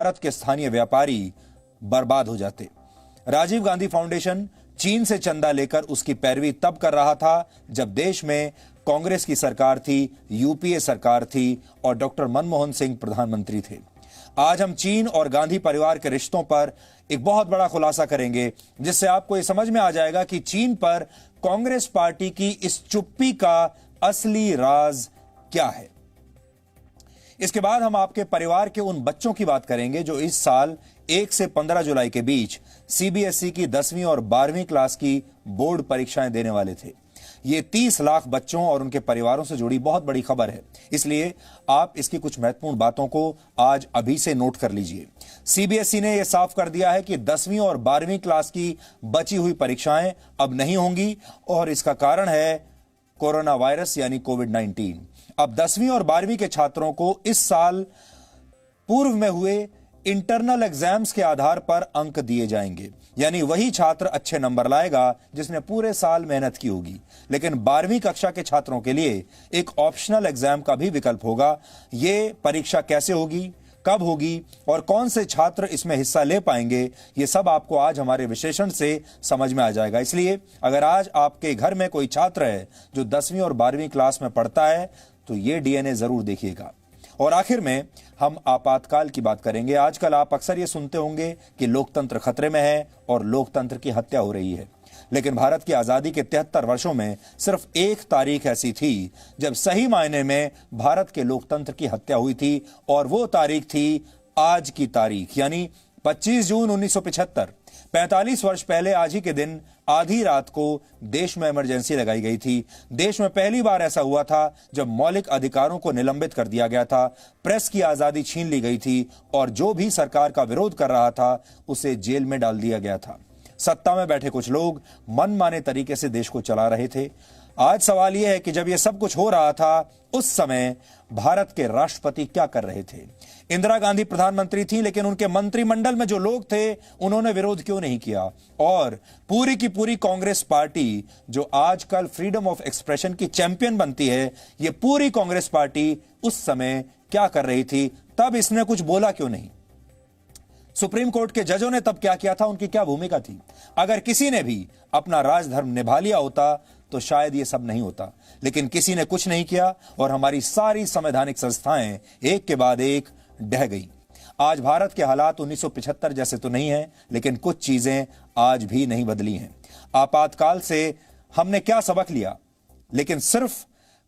भारत के स्थानीय व्यापारी बर्बाद हो जाते। राजीव गांधी फाउंडेशन चीन से चंदा लेकर उसकी पैरवी तब कर रहा था जब देश में कांग्रेस की सरकार थी, यूपीए सरकार थी और डॉक्टर मनमोहन सिंह प्रधानमंत्री थे। आज हम चीन और गांधी परिवार के रिश्तों पर एक बहुत बड़ा खुलासा करेंगे, जिससे आपको यह समझ में आ जाएगा कि चीन पर कांग्रेस पार्टी की इस चुप्पी का असली राज क्या है। इसके बाद हम आपके परिवार के उन बच्चों की बात करेंगे जो इस साल 1 से 15 जुलाई के बीच सीबीएसई की 10वीं और 12वीं क्लास की बोर्ड परीक्षाएं देने वाले थे। ये 30 लाख बच्चों और उनके परिवारों से जुड़ी बहुत बड़ी खबर है, इसलिए आप इसकी कुछ महत्वपूर्ण बातों को आज अभी से नोट कर लीजिए। सीबीएसई ने यह साफ कर दिया है कि 10वीं और 12वीं क्लास की बची हुई परीक्षाएं अब नहीं होंगी और इसका कारण है कोरोना वायरस यानी कोविड-19। अब 10वीं और 12वीं के छात्रों को इस साल पूर्व में हुए इंटरनल एग्जाम्स के आधार पर अंक दिए जाएंगे, यानी वही छात्र अच्छे नंबर लाएगा जिसने पूरे साल मेहनत की होगी। लेकिन 12वीं कक्षा के छात्रों के लिए एक ऑप्शनल एग्जाम का भी विकल्प होगा। यह परीक्षा कैसे होगी, कब होगी और कौन से छात्र इसमें हिस्सा ले पाएंगे, यह सब आपको आज हमारे विश्लेषण से समझ में आ जाएगा। इसलिए अगर आज आपके घर में कोई छात्र है जो 10वीं और 12वीं क्लास में पढ़ता है तो यह डीएनए जरूर देखिएगा। और आखिर में हम आपातकाल की बात करेंगे। आजकल आप अक्सर ये सुनते होंगे कि लोकतंत्र खतरे में है और लोकतंत्र की हत्या हो रही है, लेकिन भारत की आजादी के 73 वर्षों में सिर्फ एक तारीख ऐसी थी जब सही मायने में भारत के लोकतंत्र की हत्या हुई थी, और वो तारीख थी आज की तारीख, यानी 25 जून 1975। 45 वर्ष पहले आज ही के दिन आधी रात को देश में इमरजेंसी लगाई गई थी। देश में पहली बार ऐसा हुआ था जब मौलिक अधिकारों को निलंबित कर दिया गया था, प्रेस की आजादी छीन ली गई थी और जो भी सरकार का विरोध कर रहा था उसे जेल में डाल दिया गया था। सत्ता में बैठे कुछ लोग मनमाने तरीके से देश को चला रहे थे। आज सवाल यह है कि जब यह सब कुछ हो रहा था उस समय भारत के राष्ट्रपति क्या कर रहे थे। इंदिरा गांधी प्रधानमंत्री थी, लेकिन उनके मंत्रिमंडल में जो लोग थे उन्होंने विरोध क्यों नहीं किया। और पूरी की पूरी कांग्रेस पार्टी जो आजकल फ्रीडम ऑफ एक्सप्रेशन की चैंपियन बनती है, यह पूरी कांग्रेस पार्टी उस समय क्या कर रही थी, तब इसने कुछ बोला क्यों नहीं। सुप्रीम कोर्ट के जजों ने तब क्या किया था, उनकी क्या भूमिका थी। अगर किसी ने भी अपना राजधर्म निभा लिया होता तो शायद यह सब नहीं होता, लेकिन किसी ने कुछ नहीं किया और हमारी सारी संवैधानिक संस्थाएं एक के बाद एक ढह गई। आज भारत के हालात 1975 जैसे तो नहीं है, लेकिन कुछ चीजें आज भी नहीं बदली हैं। आपातकाल से हमने क्या सबक लिया, लेकिन सिर्फ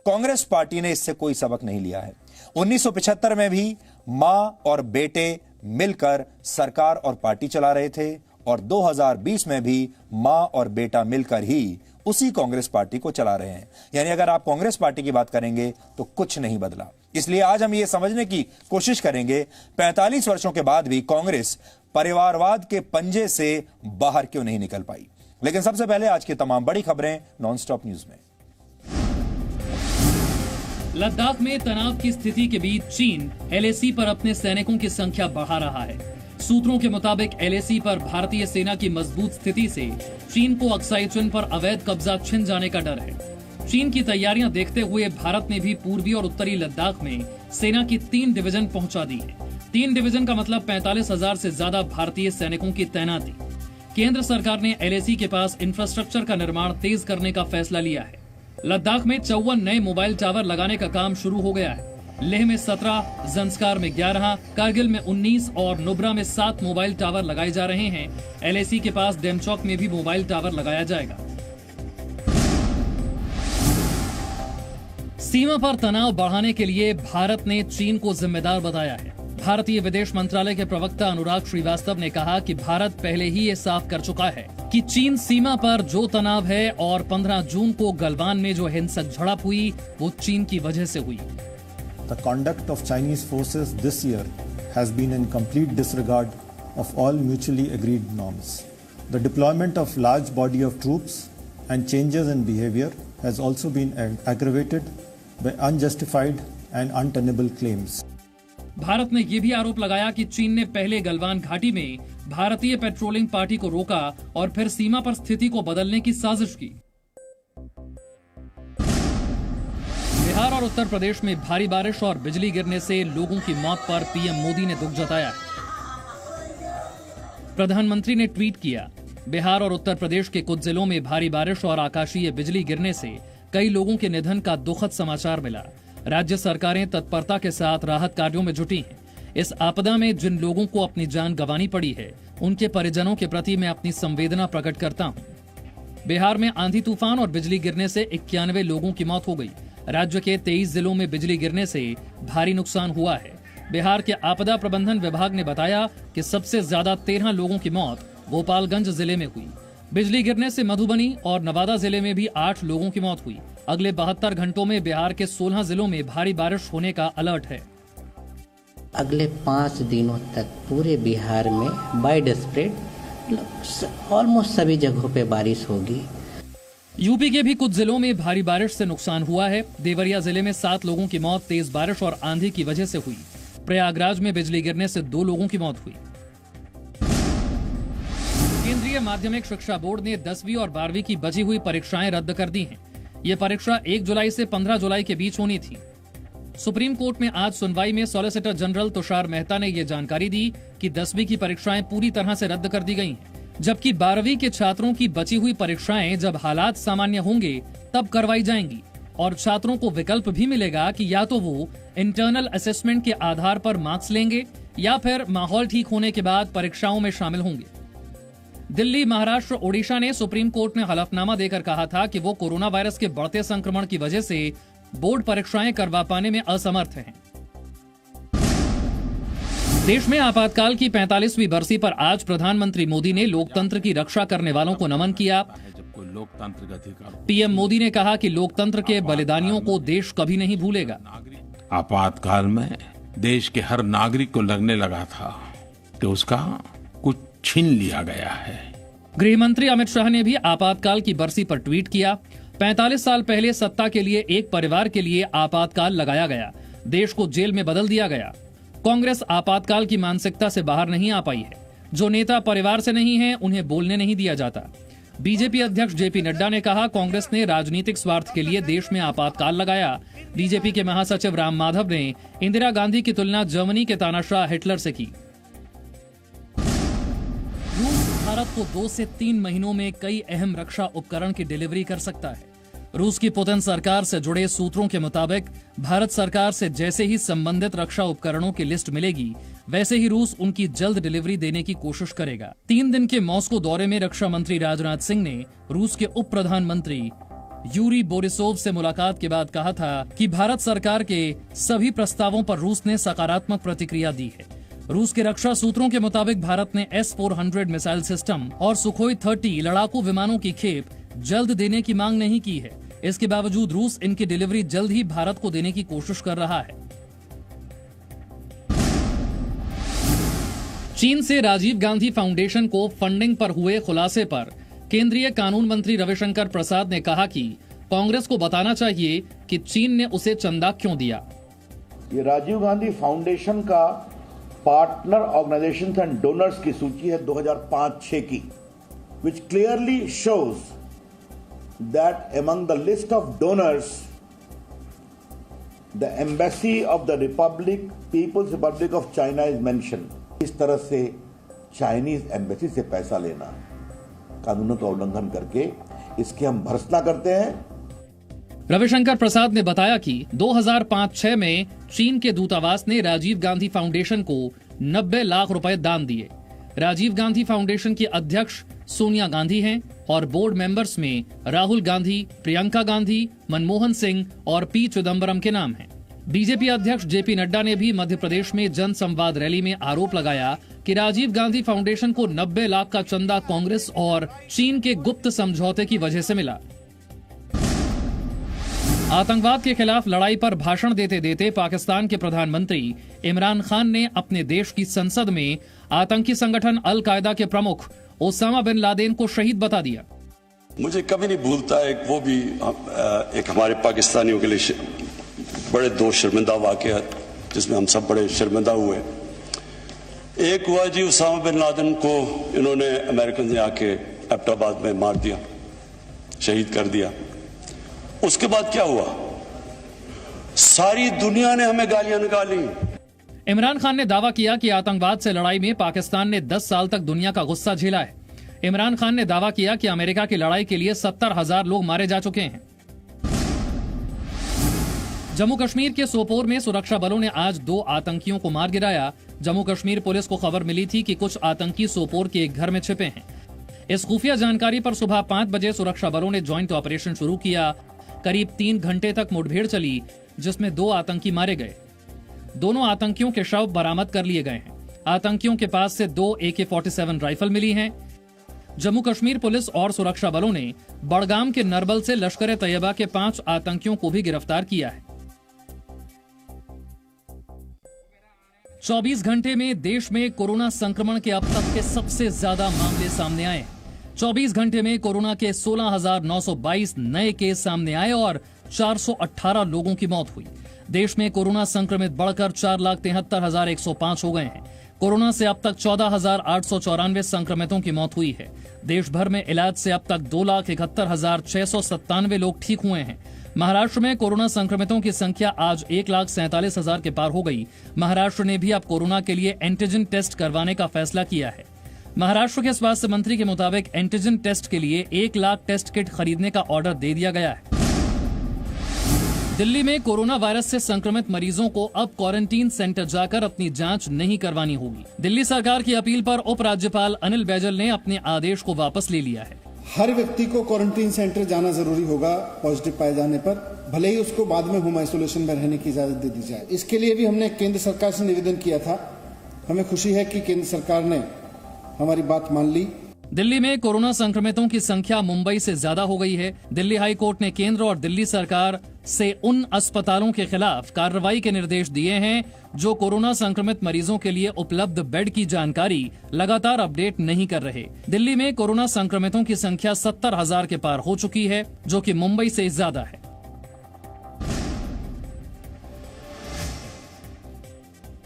कांग्रेस पार्टी ने इससे कोई सबक नहीं लिया है। 1975 में भी मां और बेटे मिलकर सरकार और पार्टी चला रहे थे और 2020 में भी मां और बेटा मिलकर ही उसी कांग्रेस पार्टी को चला रहे हैं। यानी अगर आप कांग्रेस पार्टी की बात करेंगे तो कुछ नहीं बदला। इसलिए आज हम ये समझने की कोशिश करेंगे 45 वर्षों के बाद भी कांग्रेस परिवारवाद के पंजे से बाहर क्यों नहीं निकल पाई। लेकिन सबसे पहले आज की तमाम बड़ी खबरें नॉनस्टॉप न्यूज में। लद्दाख में तनाव की स्थिति के बीच चीन एलएसी पर अपने सैनिकों की संख्या बढ़ा रहा है। सूत्रों के मुताबिक एलएसी पर भारतीय सेना की मजबूत स्थिति से चीन को अक्साई चिन पर अवैध कब्जा छिन जाने का डर है। चीन की तैयारियां देखते हुए भारत ने भी पूर्वी और उत्तरी लद्दाख में सेना की 3 डिवीजन पहुंचा दी है। 3 डिवीजन का मतलब 45,000 से ज्यादा भारतीय सैनिकों की तैनाती। केंद्र सरकार ने एलएसी के पास इंफ्रास्ट्रक्चर का निर्माण तेज करने का फैसला लिया है। लद्दाख में 54 नए मोबाइल टावर लगाने का काम शुरू हो गया है। लेह में 17, जंस्कार में 11, कारगिल में 19 और नुब्रा में 7 मोबाइल टावर लगाए जा रहे हैं। एलएसी के पास डेमचौक में भी मोबाइल टावर लगाया जाएगा। सीमा पर तनाव बढ़ाने के लिए भारत ने चीन को जिम्मेदार बताया है। भारतीय विदेश मंत्रालय के प्रवक्ता अनुराग श्रीवास्तव ने कहा कि भारत पहले ही ये साफ कर चुका है कि चीन सीमा पर जो तनाव है और 15 जून को गलवान में जो हिंसक झड़प हुई वो चीन की वजह से हुई। The conduct of Chinese forces this year has been in complete disregard of all mutually agreed norms. The deployment of large body of troops and changes in behavior has also been aggravated by unjustified and untenable claims. Bharat ने ये भी आरोप लगाया कि चीन ने पहले गलवान घाटी में भारतीय पेट्रोलिंग पार्टी को रोका और फिर सीमा पर स्थिति को बदलने की साजिश की। बिहार और उत्तर प्रदेश में भारी बारिश और बिजली गिरने से लोगों की मौत पर पीएम मोदी ने दुख जताया है। प्रधानमंत्री ने ट्वीट किया, बिहार और उत्तर प्रदेश के कुछ जिलों में भारी बारिश और आकाशीय बिजली गिरने से कई लोगों के निधन का दुखद समाचार मिला। राज्य सरकारें तत्परता के साथ राहत कार्यों में जुटी हैं। इस आपदा में जिन लोगों को अपनी जान गंवानी पड़ी है, उनके परिजनों के प्रति मैं अपनी संवेदना प्रकट करता हूं। बिहार में आंधी तूफान और बिजली गिरने से 91 लोगों की मौत हो गई। राज्य के 23 जिलों में बिजली गिरने से भारी नुकसान हुआ है। बिहार के आपदा प्रबंधन विभाग ने बताया कि सबसे ज्यादा 13 लोगों की मौत गोपालगंज जिले में हुई। बिजली गिरने से मधुबनी और नवादा जिले में भी 8 लोगों की मौत हुई। अगले 72 घंटों में बिहार के 16 जिलों में भारी बारिश होने का अलर्ट है। अगले 5 दिनों तक पूरे बिहार में वाइड स्प्रेड ऑलमोस्ट सभी जगहों पे बारिश होगी। यूपी के भी कुछ जिलों में भारी बारिश से नुकसान हुआ है। देवरिया जिले में 7 लोगों की मौत तेज बारिश और आंधी की वजह से हुई। प्रयागराज में बिजली गिरने से 2 लोगों की मौत हुई। केंद्रीय माध्यमिक शिक्षा बोर्ड ने 10वीं और 12वीं की बची हुई परीक्षाएं रद्द कर दी हैं। ये परीक्षा 1 जुलाई से 15 जुलाई के बीच होनी थी। सुप्रीम कोर्ट में आज सुनवाई में सॉलिसिटर जनरल तुषार मेहता ने ये जानकारी दी कि 10वीं की परीक्षाएं पूरी तरह से रद्द कर दी गई हैं, जबकि 12वीं के छात्रों की बची हुई परीक्षाएं जब हालात सामान्य होंगे तब करवाई जाएंगी और छात्रों को विकल्प भी मिलेगा कि या तो वो इंटरनल असेसमेंट के आधार पर मार्क्स लेंगे या फिर माहौल ठीक होने के बाद परीक्षाओं में शामिल होंगे। दिल्ली, महाराष्ट्र, ओडिशा ने सुप्रीम कोर्ट में हलफनामा देकर कहा था कि वो कोरोना वायरस के बढ़ते संक्रमण की वजह से बोर्ड परीक्षाएं करवा पाने में असमर्थ हैं। देश में आपातकाल की 45वीं बरसी पर आज प्रधानमंत्री मोदी ने लोकतंत्र की रक्षा करने वालों को नमन किया। पीएम मोदी ने कहा कि लोकतंत्र के बलिदानियों को देश कभी नहीं भूलेगा। आपातकाल में देश के हर नागरिक को लगने लगा था कि उसका कुछ छीन लिया गया है। गृह मंत्री अमित शाह ने भी आपातकाल की बरसी पर ट्वीट किया, 45 साल पहले सत्ता के लिए एक परिवार के लिए आपातकाल लगाया गया, देश को जेल में बदल दिया गया। कांग्रेस आपातकाल की मानसिकता से बाहर नहीं आ पाई है। जो नेता परिवार से नहीं है, उन्हें बोलने नहीं दिया जाता। बीजेपी अध्यक्ष जेपी नड्डा ने कहा, कांग्रेस ने राजनीतिक स्वार्थ के लिए देश में आपातकाल लगाया। बीजेपी के महासचिव राम माधव ने इंदिरा गांधी की तुलना जर्मनी के तानाशाह हिटलर से की। रूस भारत को 2 से 3 महीनों में कई अहम रक्षा उपकरण की डिलीवरी कर सकता है। रूस की पुतिन सरकार से जुड़े सूत्रों के मुताबिक भारत सरकार से जैसे ही संबंधित रक्षा उपकरणों की लिस्ट मिलेगी, वैसे ही रूस उनकी जल्द डिलीवरी देने की कोशिश करेगा। 3 दिन के मॉस्को दौरे में रक्षा मंत्री राजनाथ सिंह ने रूस के उप प्रधानमंत्री यूरी बोरिसोव से मुलाकात के बाद कहा था कि भारत सरकार के सभी प्रस्तावों पर रूस ने सकारात्मक प्रतिक्रिया दी है। रूस के रक्षा सूत्रों के मुताबिक भारत ने S-400 मिसाइल सिस्टम और सुखोई 30 लड़ाकू विमानों की खेप जल्द देने की मांग नहीं की है। इसके बावजूद रूस इनकी डिलीवरी जल्द ही भारत को देने की कोशिश कर रहा है। चीन से राजीव गांधी फाउंडेशन को फंडिंग पर हुए खुलासे पर केंद्रीय कानून मंत्री रविशंकर प्रसाद ने कहा कि कांग्रेस को बताना चाहिए कि चीन ने उसे चंदा क्यों दिया। ये राजीव गांधी फाउंडेशन का पार्टनर ऑर्गेनाइजेशंस एंड डोनर्स की सूची है 2005-6 की, which clearly shows that among the list of donors, the embassy of the People's Republic of China is mentioned. इस तरह से चाइनीज एम्बेसी से पैसा लेना कानूनों का उल्लंघन करके इसकी हम भर्त्सना करते हैं। रविशंकर प्रसाद ने बताया कि 2005-6 में चीन के दूतावास ने राजीव गांधी फाउंडेशन को 90 लाख रुपए दान दिए। राजीव गांधी फाउंडेशन की अध्यक्ष सोनिया गांधी हैं और बोर्ड मेंबर्स में राहुल गांधी, प्रियंका गांधी, मनमोहन सिंह और पी चिदम्बरम के नाम हैं। बीजेपी अध्यक्ष जेपी नड्डा ने भी मध्य प्रदेश में जन संवाद रैली में आरोप लगाया कि राजीव गांधी फाउंडेशन को 90 लाख का चंदा कांग्रेस और चीन के गुप्त समझौते की वजह से मिला। आतंकवाद के खिलाफ लड़ाई पर भाषण देते देते पाकिस्तान के प्रधानमंत्री इमरान खान ने अपने देश की संसद में आतंकी संगठन अल कायदा के प्रमुख ओसामा बिन लादेन को शहीद बता दिया। मुझे कभी नहीं भूलता वो भी एक हमारे पाकिस्तानियों के लिए बड़े 2 शर्मिंदा वाकयात जिसमें हम सब बड़े शर्मिंदा हुए। एक हुआ जी, ओसामा बिन लादेन को इन्होंने अमेरिकन ने आके एबटाबाद में मार दिया, शहीद कर दिया। उसके बाद क्या हुआ? सारी दुनिया ने हमें गालियां निकाली। इमरान खान ने दावा किया कि आतंकवाद से लड़ाई में पाकिस्तान ने 10 साल तक दुनिया का गुस्सा झेला है। इमरान खान ने दावा किया कि अमेरिका की लड़ाई के लिए 70,000 लोग मारे जा चुके हैं। जम्मू कश्मीर के सोपोर में सुरक्षा बलों ने आज 2 आतंकियों को मार गिराया। जम्मू कश्मीर पुलिस को खबर मिली थी कि कुछ आतंकी सोपोर के एक घर में छिपे हैं। इस खुफिया जानकारी पर सुबह 5 बजे सुरक्षा बलों ने ज्वाइंट ऑपरेशन शुरू किया। करीब 3 घंटे तक मुठभेड़ चली, जिसमें 2 आतंकी मारे गए। दोनों आतंकियों के शव बरामद कर लिए गए हैं। आतंकियों के पास से 2 AK-47 राइफल मिली हैं। जम्मू कश्मीर पुलिस और सुरक्षा बलों ने बड़गाम के नरबल से लश्कर तैयबा के 5 आतंकियों को भी गिरफ्तार किया है। 24 घंटे में देश में कोरोना संक्रमण के अब तक के सबसे ज्यादा मामले सामने आए। 24 घंटे में कोरोना के 16,922 नए केस सामने आए और 418 लोगों की मौत हुई। देश में कोरोना संक्रमित बढ़कर 4,73,105 हो गए हैं। कोरोना से अब तक 14,894 संक्रमितों की मौत हुई है। देश भर में इलाज से अब तक 2,71,697 लोग ठीक हुए हैं। महाराष्ट्र में कोरोना संक्रमितों की संख्या आज 1,47,000 के पार हो गई। महाराष्ट्र ने भी अब कोरोना के लिए एंटीजन टेस्ट करवाने का फैसला किया है। महाराष्ट्र के स्वास्थ्य मंत्री के मुताबिक एंटीजन टेस्ट के लिए 1 लाख टेस्ट किट खरीदने का ऑर्डर दे दिया गया है। दिल्ली में कोरोना वायरस से संक्रमित मरीजों को अब क्वारंटीन सेंटर जाकर अपनी जांच नहीं करवानी होगी। दिल्ली सरकार की अपील पर उपराज्यपाल अनिल बैजल ने अपने आदेश को वापस ले लिया है। हर व्यक्ति को क्वारंटीन सेंटर जाना जरूरी होगा पॉजिटिव पाए जाने पर, भले ही उसको बाद में होम आइसोलेशन में रहने की इजाजत दे दी जाए। इसके लिए भी हमने केंद्र सरकार से निवेदन किया था। हमें खुशी है कि केंद्र सरकार ने हमारी बात मान ली। दिल्ली में कोरोना संक्रमितों की संख्या मुंबई से ज्यादा हो गई है। दिल्ली हाई कोर्ट ने केंद्र और दिल्ली सरकार से उन अस्पतालों के खिलाफ कार्रवाई के निर्देश दिए हैं जो कोरोना संक्रमित मरीजों के लिए उपलब्ध बेड की जानकारी लगातार अपडेट नहीं कर रहे। दिल्ली में कोरोना संक्रमितों की संख्या 70,000 के पार हो चुकी है, जो कि मुंबई से ज्यादा है।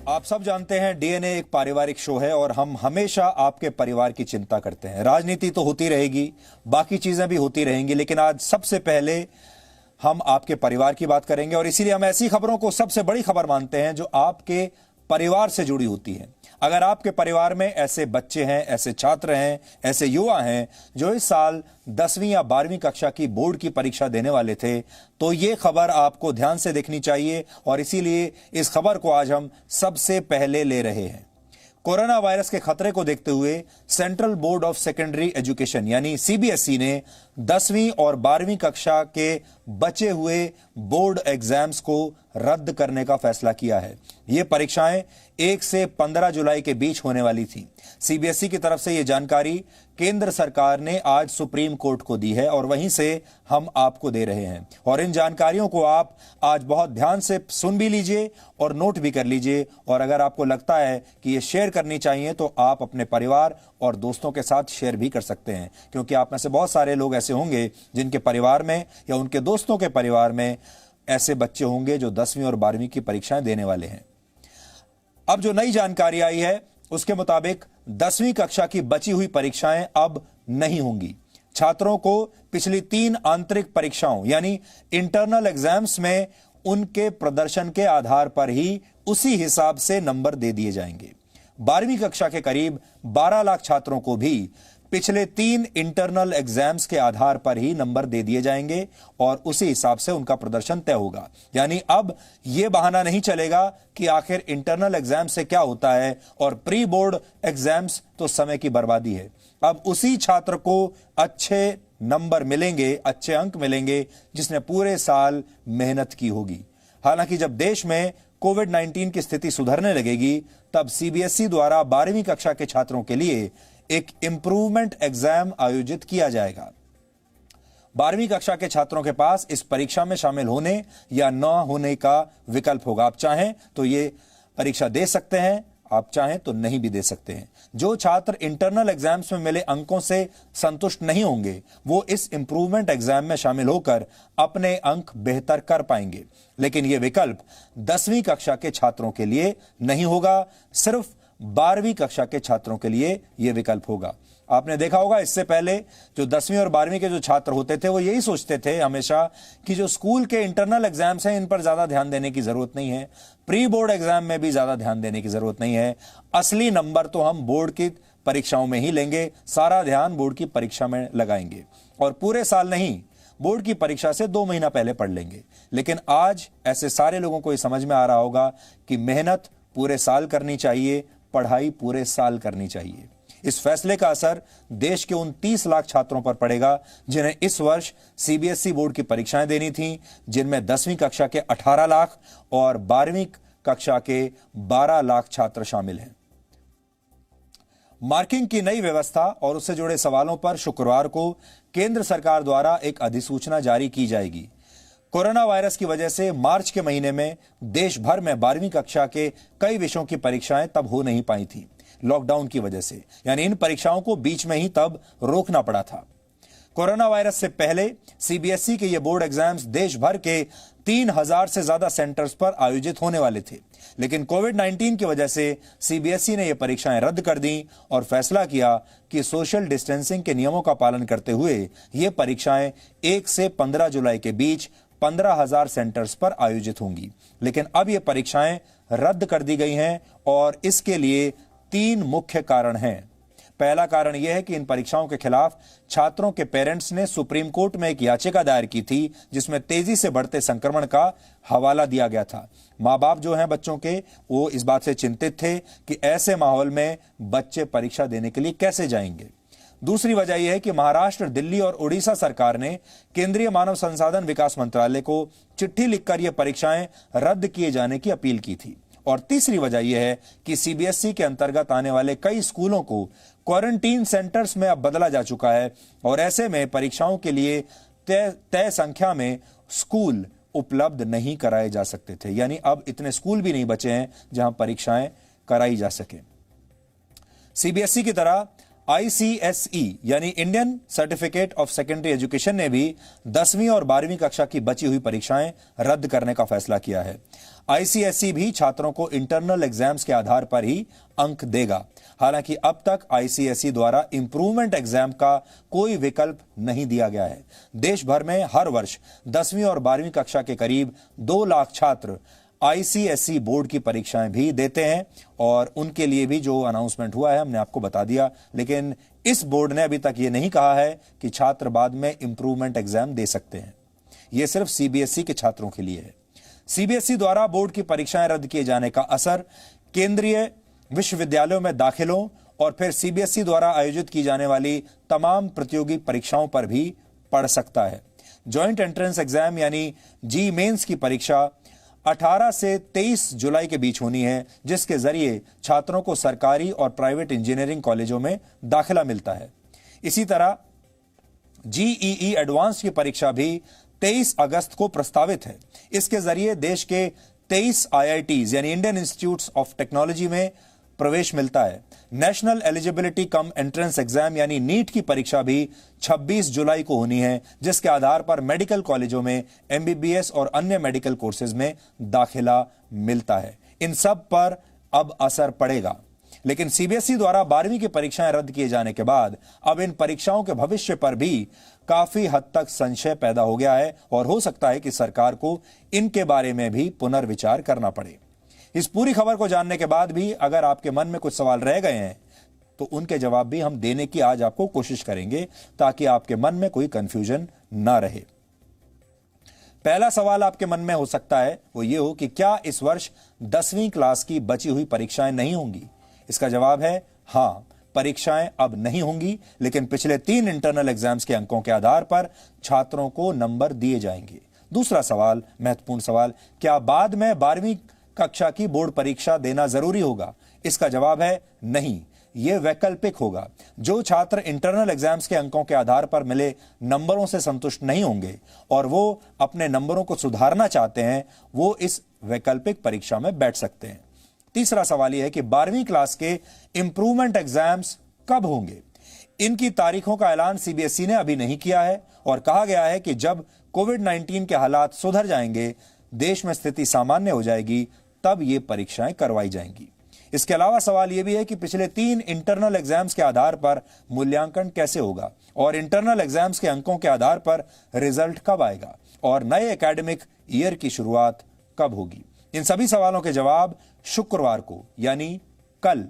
आप सब जानते हैं डीएनए एक पारिवारिक शो है और हम हमेशा आपके परिवार की चिंता करते हैं। राजनीति तो होती रहेगी, बाकी चीजें भी होती रहेंगी, लेकिन आज सबसे पहले हम आपके परिवार की बात करेंगे और इसीलिए हम ऐसी खबरों को सबसे बड़ी खबर मानते हैं जो आपके परिवार से जुड़ी होती है। अगर आपके परिवार में ऐसे बच्चे हैं, ऐसे छात्र हैं, ऐसे युवा हैं जो इस साल 10वीं या 12वीं कक्षा की बोर्ड की परीक्षा देने वाले थे, तो ये खबर आपको ध्यान से देखनी चाहिए और इसीलिए इस खबर को आज हम सबसे पहले ले रहे हैं। कोरोना वायरस के खतरे को देखते हुए central board of secondary education यानी सीबीएसई ने 10वीं और 12वीं कक्षा के बचे हुए बोर्ड एग्जाम्स को रद्द करने का फैसला किया है। ये परीक्षाएं 1 से 15 जुलाई के बीच होने वाली थी। सीबीएसई की तरफ से यह जानकारी केंद्र सरकार ने आज सुप्रीम कोर्ट को दी है और वहीं से हम आपको दे रहे हैं। और इन जानकारियों को आप आज बहुत ध्यान से सुन भी लीजिए और नोट भी कर लीजिए और अगर आपको लगता है कि ये शेयर करनी चाहिए तो आप अपने परिवार और दोस्तों के साथ शेयर भी कर सकते हैं, क्योंकि आप में से बहुत सारे लोग ऐसे होंगे जिनके परिवार में या उनके दोस्तों के परिवार में ऐसे बच्चे होंगे जो 10वीं और 12वीं की परीक्षाएं देने वाले हैं। अब जो नई जानकारी आई है उसके मुताबिक 10वीं कक्षा की बची हुई परीक्षाएं अब नहीं होंगी। छात्रों को पिछली 3 आंतरिक परीक्षाओं यानी इंटरनल एग्जाम्स में उनके प्रदर्शन के आधार पर ही उसी हिसाब से नंबर दे दिए जाएंगे। 12वीं कक्षा के करीब 12 लाख छात्रों को भी पिछले 3 इंटरनल एग्जाम्स के आधार पर ही नंबर दे दिए जाएंगे और उसी हिसाब से उनका प्रदर्शन तय होगा। यानी अब यह बहाना नहीं चलेगा कि आखिर इंटरनल एग्जाम से क्या होता है और प्री बोर्ड एग्जाम्स तो समय की बर्बादी है। अब उसी छात्र को अच्छे नंबर मिलेंगे, अच्छे अंक मिलेंगे जिसने पूरे साल मेहनत की होगी। हालांकि जब देश में कोविड-19 की स्थिति सुधरने लगेगी तब सीबीएसई द्वारा 12वीं कक्षा के छात्रों के लिए एक इंप्रूवमेंट एग्जाम आयोजित किया जाएगा। 12वीं कक्षा के छात्रों के पास इस परीक्षा में शामिल होने या न होने का विकल्प होगा। आप चाहें तो ये परीक्षा दे सकते हैं, आप चाहें तो नहीं भी दे सकते हैं। जो छात्र इंटरनल एग्जाम्स में मिले अंकों से संतुष्ट नहीं होंगे वो इस इंप्रूवमेंट एग्जाम में शामिल होकर अपने अंक बेहतर कर पाएंगे। लेकिन यह विकल्प 10वीं कक्षा के छात्रों के लिए नहीं होगा, सिर्फ 12वीं कक्षा के छात्रों के लिए यह विकल्प होगा। आपने देखा होगा इससे पहले जो 10वीं और 12वीं के जो छात्र होते थे वो यही सोचते थे हमेशा कि जो स्कूल के इंटरनल एग्जाम्स हैं इन पर ज्यादा ध्यान देने की जरूरत नहीं है, प्री बोर्ड एग्जाम में भी ज्यादा ध्यान देने की जरूरत नहीं है, असली नंबर तो हम बोर्ड की परीक्षाओं में ही लेंगे, सारा ध्यान बोर्ड की परीक्षा में लगाएंगे और पूरे साल नहीं, बोर्ड की परीक्षा से 2 महीना पहले पढ़ लेंगे। लेकिन आज ऐसे सारे लोगों को ये समझ में आ रहा होगा कि मेहनत पूरे साल करनी चाहिए, पढ़ाई पूरे साल करनी चाहिए। इस फैसले का असर देश के उन 30 लाख छात्रों पर पड़ेगा जिन्हें इस वर्ष सीबीएसई बोर्ड की परीक्षाएं देनी थी, जिनमें 10वीं कक्षा के 18 लाख और 12वीं कक्षा के 12 लाख छात्र शामिल हैं। मार्किंग की नई व्यवस्था और उससे जुड़े सवालों पर शुक्रवार को केंद्र सरकार द्वारा एक अधिसूचना जारी की जाएगी। कोरोना वायरस की वजह से मार्च के महीने में देश भर में 12वीं कक्षा के कई विषयों की परीक्षाएं तब हो नहीं पाई थी लॉकडाउन की वजह से, यानी इन परीक्षाओं को बीच में ही तब रोकना पड़ा था। कोरोना वायरस से पहले सीबीएसई के ये बोर्ड एग्जाम्स देश भर के 3000 से ज्यादा सेंटर्स पर आयोजित होने वाले थे, लेकिन कोविड-19 की वजह से सीबीएसई ने ये परीक्षाएं रद्द कर दी और फैसला किया कि सोशल डिस्टेंसिंग के नियमों का पालन करते हुए ये परीक्षाएं 1 से 15 जुलाई के बीच 15,000 सेंटर्स पर आयोजित होंगी। लेकिन अब ये परीक्षाएं रद्द कर दी गई हैं और इसके लिए 3 मुख्य कारण हैं। पहला कारण यह है कि इन परीक्षाओं के खिलाफ छात्रों के पेरेंट्स ने सुप्रीम कोर्ट में एक याचिका दायर की थी जिसमें तेजी से बढ़ते संक्रमण का हवाला दिया गया था। मां बाप जो हैं बच्चों के, वो इस बात से चिंतित थे कि ऐसे माहौल में बच्चे परीक्षा देने के लिए कैसे जाएंगे। दूसरी वजह यह है कि महाराष्ट्र, दिल्ली और उड़ीसा सरकार ने केंद्रीय मानव संसाधन विकास मंत्रालय को चिट्ठी लिखकर यह परीक्षाएं रद्द किए जाने की अपील की थी। और तीसरी वजह यह है कि सीबीएसई के अंतर्गत आने वाले कई स्कूलों को क्वारंटीन सेंटर्स में अब बदला जा चुका है और ऐसे में परीक्षाओं के लिए तय संख्या में स्कूल उपलब्ध नहीं कराए जा सकते थे, यानी अब इतने स्कूल भी नहीं बचे हैं जहां परीक्षाएं कराई जा सके। सीबीएसई की तरह आईसीएसई यानी Indian certificate of secondary education ने भी 10वीं और 12वीं कक्षा की बची हुई परीक्षाएं रद्द करने का फैसला किया है। आईसीएसई भी छात्रों को इंटरनल एग्जाम्स के आधार पर ही अंक देगा। हालांकि अब तक आईसीएसई द्वारा इंप्रूवमेंट एग्जाम का कोई विकल्प नहीं दिया गया है। देश भर में हर वर्ष 10वीं और 12वीं कक्षा के करीब 2 लाख छात्र आईसीएसई बोर्ड की परीक्षाएं भी देते हैं और उनके लिए भी जो अनाउंसमेंट हुआ है हमने आपको बता दिया। लेकिन इस बोर्ड ने अभी तक ये नहीं कहा है कि छात्र बाद में इंप्रूवमेंट एग्जाम दे सकते हैं। यह सिर्फ सीबीएसई के छात्रों के लिए है। सीबीएसई द्वारा बोर्ड की परीक्षाएं रद्द किए जाने का असर केंद्रीय विश्वविद्यालयों में दाखिलों और फिर सीबीएसई द्वारा आयोजित की जाने वाली तमाम प्रतियोगी परीक्षाओं पर भी पड़ सकता है। ज्वाइंट एंट्रेंस एग्जाम यानी जी मेंस की परीक्षा 18 से 23 जुलाई के बीच होनी है, जिसके जरिए छात्रों को सरकारी और प्राइवेट इंजीनियरिंग कॉलेजों में दाखिला मिलता है। इसी तरह जीईई एडवांस की परीक्षा भी 23 अगस्त को प्रस्तावित है। इसके जरिए देश के 23 आईआईटीज यानी इंडियन इंस्टीट्यूट्स ऑफ टेक्नोलॉजी में प्रवेश मिलता है। National eligibility cum entrance exam यानी नीट की परीक्षा भी 26 जुलाई को होनी है, जिसके आधार पर मेडिकल कॉलेजों में एमबीबीएस और अन्य मेडिकल कोर्सेज में दाखिला मिलता है। इन सब पर अब असर पड़ेगा। लेकिन सीबीएसई द्वारा 12वीं की परीक्षाएं रद्द किए जाने के बाद अब इन परीक्षाओं के भविष्य पर भी काफी हद तक संशय पैदा हो गया है और हो सकता है कि सरकार को इनके बारे में भी पुनर्विचार करना पड़े। इस पूरी खबर को जानने के बाद भी अगर आपके मन में कुछ सवाल रह गए हैं तो उनके जवाब भी हम देने की आज आपको कोशिश करेंगे ताकि आपके मन में कोई कंफ्यूजन ना रहे। पहला सवाल आपके मन में हो सकता है वो ये हो कि क्या इस वर्ष 10वीं क्लास की बची हुई परीक्षाएं नहीं होंगी? इसका जवाब है हां, परीक्षाएं अब नहीं होंगी, लेकिन पिछले 3 इंटरनल एग्जाम्स के अंकों के आधार पर छात्रों को नंबर दिए जाएंगे। दूसरा सवाल, महत्वपूर्ण सवाल, क्या बाद में 12वीं कक्षा की बोर्ड परीक्षा देना जरूरी होगा? इसका जवाब है नहीं, यह वैकल्पिक होगा। जो छात्र इंटरनल एग्जाम्स के अंकों के आधार पर मिले नंबरों से संतुष्ट नहीं होंगे और वो अपने नंबरों को सुधारना चाहते हैं, वो इस वैकल्पिक परीक्षा में बैठ सकते हैं। तीसरा सवाल यह है कि 12वीं क्लास के इंप्रूवमेंट एग्जाम्स कब होंगे? इनकी तारीखों का ऐलान सीबीएसई ने अभी नहीं किया है और कहा गया है कि जब कोविड-19 के हालात सुधर जाएंगे, देश में स्थिति सामान्य हो जाएगी, तब ये परीक्षाएं करवाई जाएंगी। इसके अलावा सवाल यह भी है कि पिछले 3 इंटरनल एग्जाम्स के आधार पर मूल्यांकन कैसे होगा और इंटरनल एग्जाम्स के अंकों के आधार पर रिजल्ट कब आएगा और नए एकेडमिक ईयर की शुरुआत कब होगी। इन सभी सवालों के जवाब शुक्रवार को यानी कल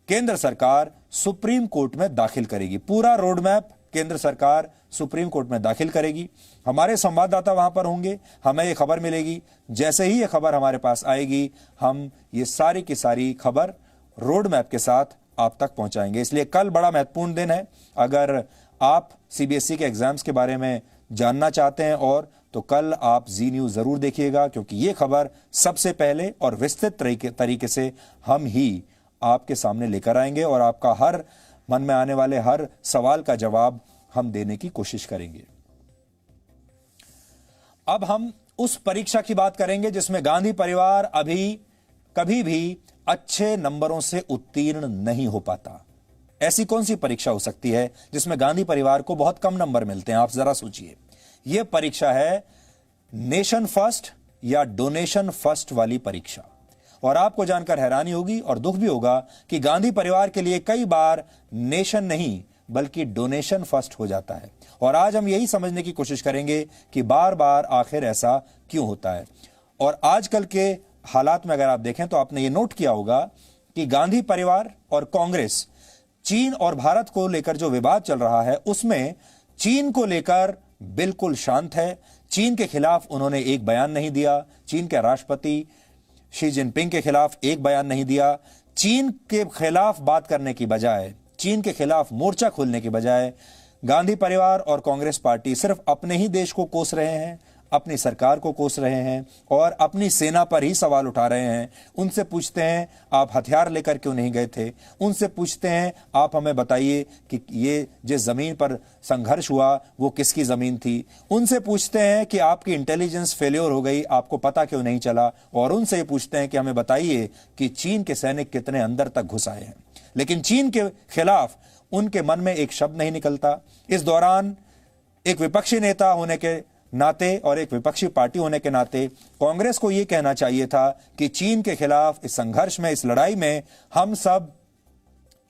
केंद्र सरकार सुप्रीम कोर्ट में दाखिल करेगी। पूरा रोड मैप केंद्र सरकार सुप्रीम कोर्ट में दाखिल करेगी। हमारे संवाददाता वहां पर होंगे, हमें यह खबर मिलेगी। जैसे ही यह खबर हमारे पास आएगी हम ये सारी की सारी खबर रोड मैप के साथ आप तक पहुंचाएंगे। इसलिए कल बड़ा महत्वपूर्ण दिन है। अगर आप सीबीएसई के एग्जाम्स के बारे में जानना चाहते हैं और तो कल आप जी न्यूज जरूर देखिएगा, क्योंकि यह खबर सबसे पहले और विस्तृत तरीके से हम ही आपके सामने लेकर आएंगे और आपका हर मन में आने वाले हर सवाल का जवाब हम देने की कोशिश करेंगे। अब हम उस परीक्षा की बात करेंगे जिसमें गांधी परिवार अभी कभी भी अच्छे नंबरों से उत्तीर्ण नहीं हो पाता। ऐसी कौन सी परीक्षा हो सकती है जिसमें गांधी परिवार को बहुत कम नंबर मिलते हैं? आप जरा सोचिए। यह परीक्षा है नेशन फर्स्ट या डोनेशन फर्स्ट वाली परीक्षा। और आपको जानकर हैरानी होगी और दुख भी होगा कि गांधी परिवार के लिए कई बार नेशन नहीं बल्कि डोनेशन फर्स्ट हो जाता है। और आज हम यही समझने की कोशिश करेंगे कि बार बार आखिर ऐसा क्यों होता है। और आजकल के हालात में अगर आप देखें तो आपने ये नोट किया होगा कि गांधी परिवार और कांग्रेस चीन और भारत को लेकर जो विवाद चल रहा है उसमें चीन को लेकर बिल्कुल शांत है। चीन के खिलाफ उन्होंने एक बयान नहीं दिया। चीन के राष्ट्रपति शी जिनपिंग के खिलाफ एक बयान नहीं दिया। चीन के खिलाफ बात करने की बजाय, चीन के खिलाफ मोर्चा खोलने की बजाय गांधी परिवार और कांग्रेस पार्टी सिर्फ अपने ही देश को कोस रहे हैं, अपनी सरकार को कोस रहे हैं और अपनी सेना पर ही सवाल उठा रहे हैं। उनसे पूछते हैं आप हथियार लेकर क्यों नहीं गए थे? उनसे पूछते हैं आप हमें बताइए कि ये जिस जमीन पर संघर्ष हुआ वो किसकी जमीन थी? उनसे पूछते हैं कि आपकी इंटेलिजेंस फेल्योर हो गई, आपको पता क्यों नहीं चला? और उनसे पूछते हैं कि हमें बताइए कि चीन के सैनिक कितने अंदर तक घुस आए हैं। लेकिन चीन के खिलाफ उनके मन में एक शब्द नहीं निकलता। इस दौरान एक विपक्षी नेता होने के नाते और एक विपक्षी पार्टी होने के नाते कांग्रेस को यह कहना चाहिए था कि चीन के खिलाफ इस संघर्ष में, इस लड़ाई में हम सब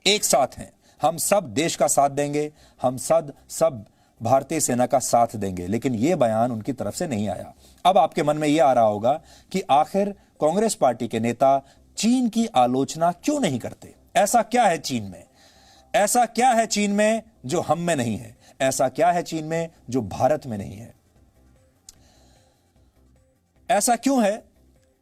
एक साथ हैं, हम सब देश का साथ देंगे, हम सब भारतीय सेना का साथ देंगे। लेकिन यह बयान उनकी तरफ से नहीं आया। अब आपके मन में यह आ रहा होगा कि आखिर कांग्रेस पार्टी के नेता चीन की आलोचना क्यों नहीं करते? ऐसा क्या है चीन में? ऐसा क्या है चीन में जो हम में नहीं है? ऐसा क्या है चीन में जो भारत में नहीं है? ऐसा क्यों है?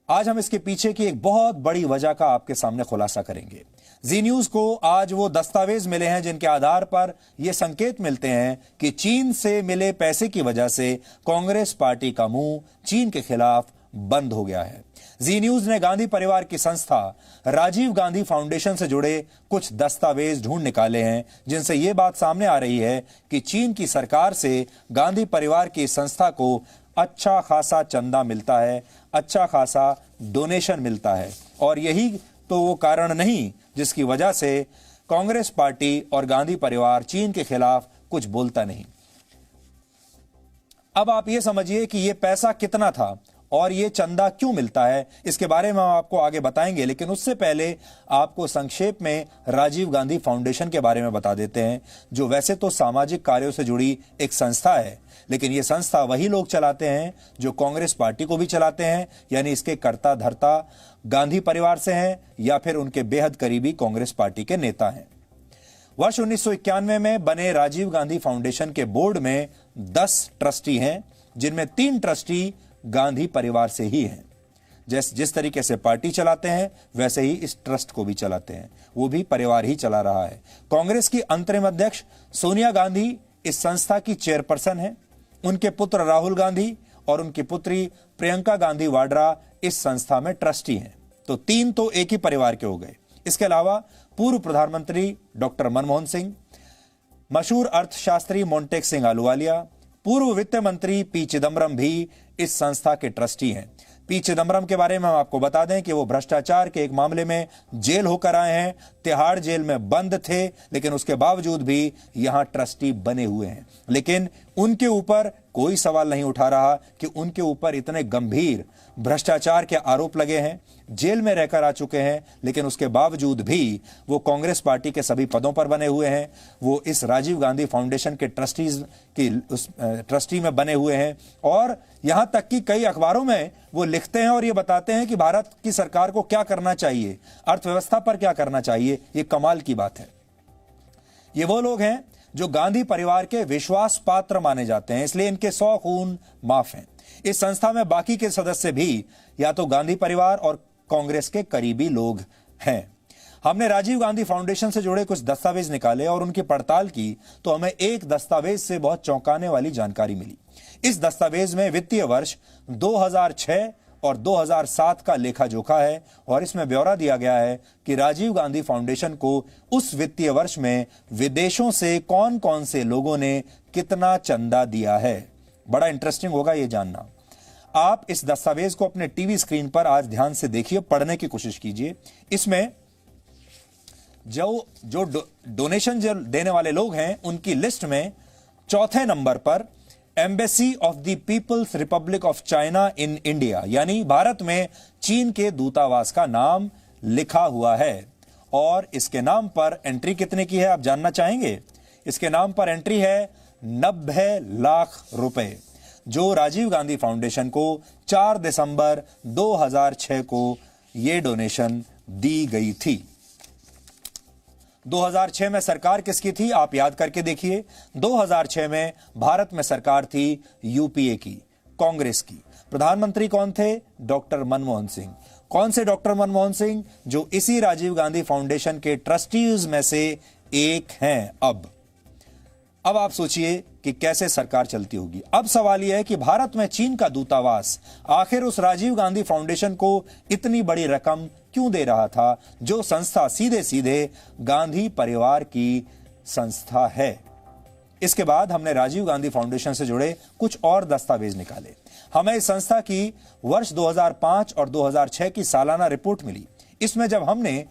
आज हम इसके पीछे की एक बहुत बड़ी वजह का आपके सामने खुलासा करेंगे। जी न्यूज को आज वो दस्तावेज मिले हैं जिनके आधार पर यह संकेत मिलते हैं कि चीन से मिले पैसे की वजह से कांग्रेस पार्टी का मुंह चीन के खिलाफ बंद हो गया है। जी न्यूज ने गांधी परिवार की संस्था राजीव गांधी फाउंडेशन से जुड़े कुछ दस्तावेज ढूंढ निकाले हैं जिनसे यह बात सामने आ रही है कि चीन की सरकार से गांधी परिवार की संस्था को अच्छा खासा चंदा मिलता है, अच्छा खासा डोनेशन मिलता है। और यही तो वो कारण नहीं जिसकी वजह से कांग्रेस पार्टी और गांधी परिवार चीन के खिलाफ कुछ बोलता नहीं। अब आप ये समझिए कि ये पैसा कितना था और ये चंदा क्यों मिलता है, इसके बारे में हम आपको आगे बताएंगे। लेकिन उससे पहले आपको संक्षेप में राजीव गांधी फाउंडेशन के बारे में बता देते हैं, जो वैसे तो सामाजिक कार्यों से जुड़ी एक संस्था है, लेकिन ये संस्था वही लोग चलाते हैं जो कांग्रेस पार्टी को भी चलाते हैं। यानी इसके कर्ता धर्ता गांधी परिवार से हैं या फिर उनके बेहद करीबी कांग्रेस पार्टी के नेता हैं। वर्ष 1991 में बने राजीव गांधी फाउंडेशन के बोर्ड में 10 ट्रस्टी हैं, जिनमें 3 ट्रस्टी गांधी परिवार से ही हैं। जिस तरीके से पार्टी चलाते हैं वैसे ही इस ट्रस्ट को भी चलाते हैं, वो भी परिवार ही चला रहा है। कांग्रेस की अंतरिम अध्यक्ष सोनिया गांधी इस संस्था की चेयरपर्सन है। उनके पुत्र राहुल गांधी और उनकी पुत्री प्रियंका गांधी वाड्रा इस संस्था में ट्रस्टी हैं। तो 3 तो एक ही परिवार के हो गए। इसके अलावा पूर्व प्रधानमंत्री डॉक्टर मनमोहन सिंह, मशहूर अर्थशास्त्री मोंटेक सिंह अहलूवालिया, पूर्व वित्त मंत्री पी चिदम्बरम भी इस संस्था के ट्रस्टी हैं। पी चिदम्बरम के बारे में हम आपको बता दें कि वो भ्रष्टाचार के एक मामले में जेल होकर आए हैं, तिहाड़ जेल में बंद थे, लेकिन उसके बावजूद भी यहां ट्रस्टी बने हुए हैं। लेकिन उनके ऊपर कोई सवाल नहीं उठा रहा कि उनके ऊपर इतने गंभीर भ्रष्टाचार के आरोप लगे हैं, जेल में रहकर आ चुके हैं, लेकिन उसके बावजूद भी वो कांग्रेस पार्टी के सभी पदों पर बने हुए हैं। वो इस राजीव गांधी फाउंडेशन के ट्रस्टी में बने हुए हैं और यहां तक कि कई अखबारों में वो लिखते हैं और ये बताते हैं कि भारत की सरकार को क्या करना चाहिए, अर्थव्यवस्था पर क्या करना चाहिए। ये कमाल की बात है। ये वो लोग हैं जो गांधी परिवार के विश्वास पात्र माने जाते हैं, इसलिए इनके 100 खून माफ हैं। इस संस्था में बाकी के सदस्य भी या तो गांधी परिवार और कांग्रेस के करीबी लोग हैं। हमने राजीव गांधी फाउंडेशन से जुड़े कुछ दस्तावेज निकाले और उनकी पड़ताल की तो हमें एक दस्तावेज से बहुत चौंकाने वाली जानकारी मिली। इस दस्तावेज में वित्तीय वर्ष 2006 और 2007 का लेखा जोखा है और इसमें ब्यौरा दिया गया है कि राजीव गांधी फाउंडेशन को उस वित्तीय वर्ष में विदेशों से कौन कौन से लोगों ने कितना चंदा दिया है। बड़ा इंटरेस्टिंग होगा ये जानना। आप इस दस्तावेज को अपने टीवी स्क्रीन पर आज ध्यान से देखिए, पढ़ने की कोशिश कीजिए। इसमें जो डोनेशन देने वाले लोग हैं उनकी लिस्ट में चौथे नंबर पर embassy of the peoples Republic of China in India, यानी भारत में चीन के दूतावास का नाम लिखा हुआ है। और इसके नाम पर एंट्री कितने की है आप जानना चाहेंगे? इसके नाम पर एंट्री है 90 लाख रुपए, जो राजीव गांधी फाउंडेशन को 4 दिसंबर 2006 को यह डोनेशन दी गई थी। 2006 में सरकार किसकी थी आप याद करके देखिए। 2006 में भारत में सरकार थी यूपीए की, कांग्रेस की। प्रधानमंत्री कौन थे? डॉक्टर मनमोहन सिंह। कौन से डॉक्टर मनमोहन सिंह? जो इसी राजीव गांधी फाउंडेशन के ट्रस्टीज में से एक हैं। अब आप सोचिए कि कैसे सरकार चलती होगी। अब सवाल यह है कि भारत में चीन का दूतावास आखिर उस राजीव गांधी फाउंडेशन को इतनी बड़ी रकम क्यों दे रहा था, जो संस्था सीधे सीधे गांधी परिवार की संस्था है। इसके बाद हमने राजीव गांधी फाउंडेशन से जुड़े कुछ और दस्तावेज निकाले। हमें इस संस्था की वर्ष 2005 और 2006 की सालाना रिपोर्ट मिली। इसमें जब हमने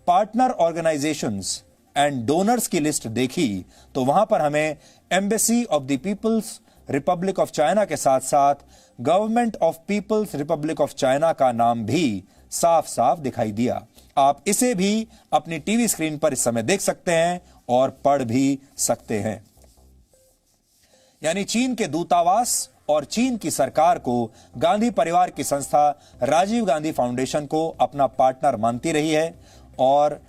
पार्टनर ऑर्गेनाइजेशंस एंड डोनर्स की लिस्ट देखी तो वहां पर हमें embassy of the peoples Republic of China के साथ साथ government of peoples Republic of China का नाम भी साफ साफ दिखाई दिया। आप इसे भी अपनी टीवी स्क्रीन पर इस समय देख सकते हैं और पढ़ भी सकते हैं। यानी चीन के दूतावास और चीन की सरकार को गांधी परिवार की संस्था राजीव गांधी फाउंडेशन को अपना पार्टनर मानती रही है और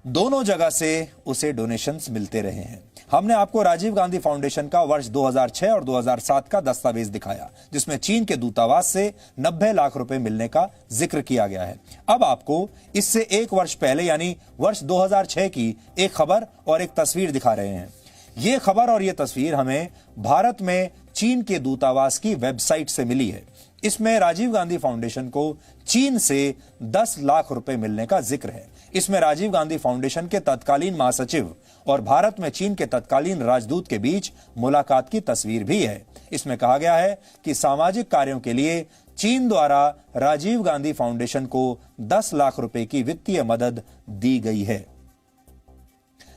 दोनों जगह से उसे डोनेशंस मिलते रहे हैं। हमने आपको राजीव गांधी फाउंडेशन का वर्ष 2006 और 2007 का दस्तावेज दिखाया, जिसमें चीन के दूतावास से 90 लाख रुपए मिलने का जिक्र किया गया है। अब आपको इससे एक वर्ष पहले यानी वर्ष 2006 की एक खबर और एक तस्वीर दिखा रहे हैं। यह खबर और यह तस्वीर हमें भारत में चीन के दूतावास की वेबसाइट से मिली है। इसमें राजीव गांधी फाउंडेशन को चीन से 10 लाख रुपए मिलने का जिक्र है। इसमें राजीव गांधी फाउंडेशन के तत्कालीन महासचिव और भारत में चीन के तत्कालीन राजदूत के बीच मुलाकात की तस्वीर भी है। इसमें कहा गया है कि सामाजिक कार्यों के लिए चीन द्वारा राजीव गांधी फाउंडेशन को 10 लाख रुपए की वित्तीय मदद दी गई है।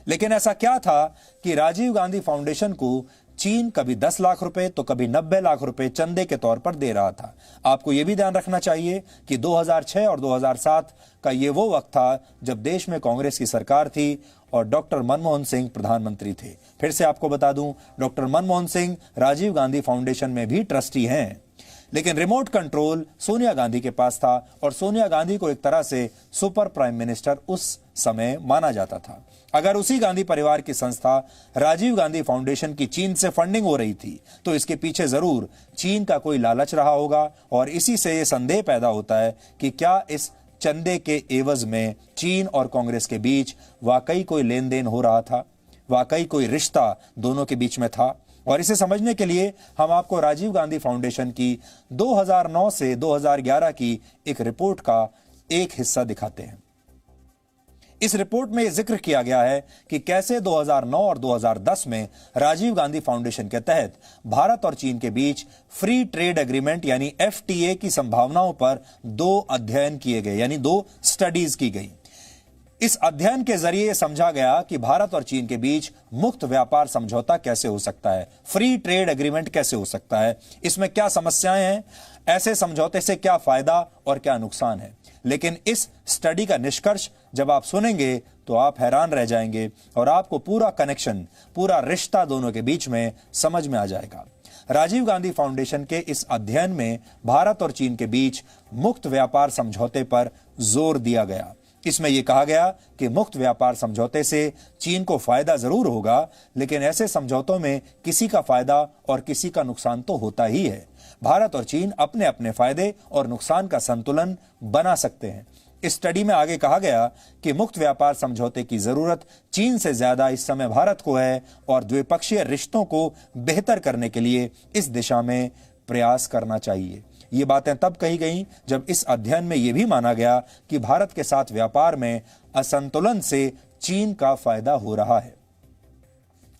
लेकिन ऐसा क्या था कि राजीव गांधी फाउंडेशन को चीन कभी 10 लाख रुपए तो कभी 90 लाख रुपए चंदे के तौर पर दे रहा था? आपको यह भी ध्यान रखना चाहिए कि 2006 और 2007 का यह वो वक्त था जब देश में कांग्रेस की सरकार थी और डॉक्टर मनमोहन सिंह प्रधानमंत्री थे। फिर से आपको बता दूं, डॉक्टर मनमोहन सिंह राजीव गांधी फाउंडेशन में भी ट्रस्टी हैं, लेकिन रिमोट कंट्रोल सोनिया गांधी के पास था और सोनिया गांधी को एक तरह से सुपर प्राइम मिनिस्टर उस समय माना जाता था। अगर उसी गांधी परिवार की संस्था राजीव गांधी फाउंडेशन की चीन से फंडिंग हो रही थी तो इसके पीछे जरूर चीन का कोई लालच रहा होगा और इसी से यह संदेह पैदा होता है कि क्या इस चंदे के एवज में चीन और कांग्रेस के बीच वाकई कोई लेन देन हो रहा था, वाकई कोई रिश्ता दोनों के बीच में था। और इसे समझने के लिए हम आपको राजीव गांधी फाउंडेशन की 2009 से 2011 की एक रिपोर्ट का एक हिस्सा दिखाते हैं। इस रिपोर्ट में यह जिक्र किया गया है कि कैसे 2009 और 2010 में राजीव गांधी फाउंडेशन के तहत भारत और चीन के बीच फ्री ट्रेड एग्रीमेंट यानी FTA की संभावनाओं पर 2 अध्ययन किए गए, यानी 2 स्टडीज की गई। इस अध्ययन के जरिए समझा गया कि भारत और चीन के बीच मुक्त व्यापार समझौता कैसे हो सकता है, फ्री ट्रेड एग्रीमेंट कैसे हो सकता है, इसमें क्या समस्याएं हैं, ऐसे समझौते से क्या फायदा और क्या नुकसान है। लेकिन इस स्टडी का निष्कर्ष जब आप सुनेंगे तो आप हैरान रह जाएंगे और आपको पूरा कनेक्शन, पूरा रिश्ता दोनों के बीच में समझ में आ जाएगा। राजीव गांधी फाउंडेशन के इस अध्ययन में भारत और चीन के बीच मुक्त व्यापार समझौते पर जोर दिया गया। इसमें यह कहा गया कि मुक्त व्यापार समझौते से चीन को फायदा जरूर होगा, लेकिन ऐसे समझौतों में किसी का फायदा और किसी का नुकसान तो होता ही है। भारत और चीन अपने अपने फायदे और नुकसान का संतुलन बना सकते हैं। इस स्टडी में आगे कहा गया कि मुक्त व्यापार समझौते की जरूरत चीन से ज्यादा इस समय भारत को है और द्विपक्षीय रिश्तों को बेहतर करने के लिए इस दिशा में प्रयास करना चाहिए। ये बातें तब कही गई जब इस अध्ययन में यह भी माना गया कि भारत के साथ व्यापार में असंतुलन से चीन का फायदा हो रहा है।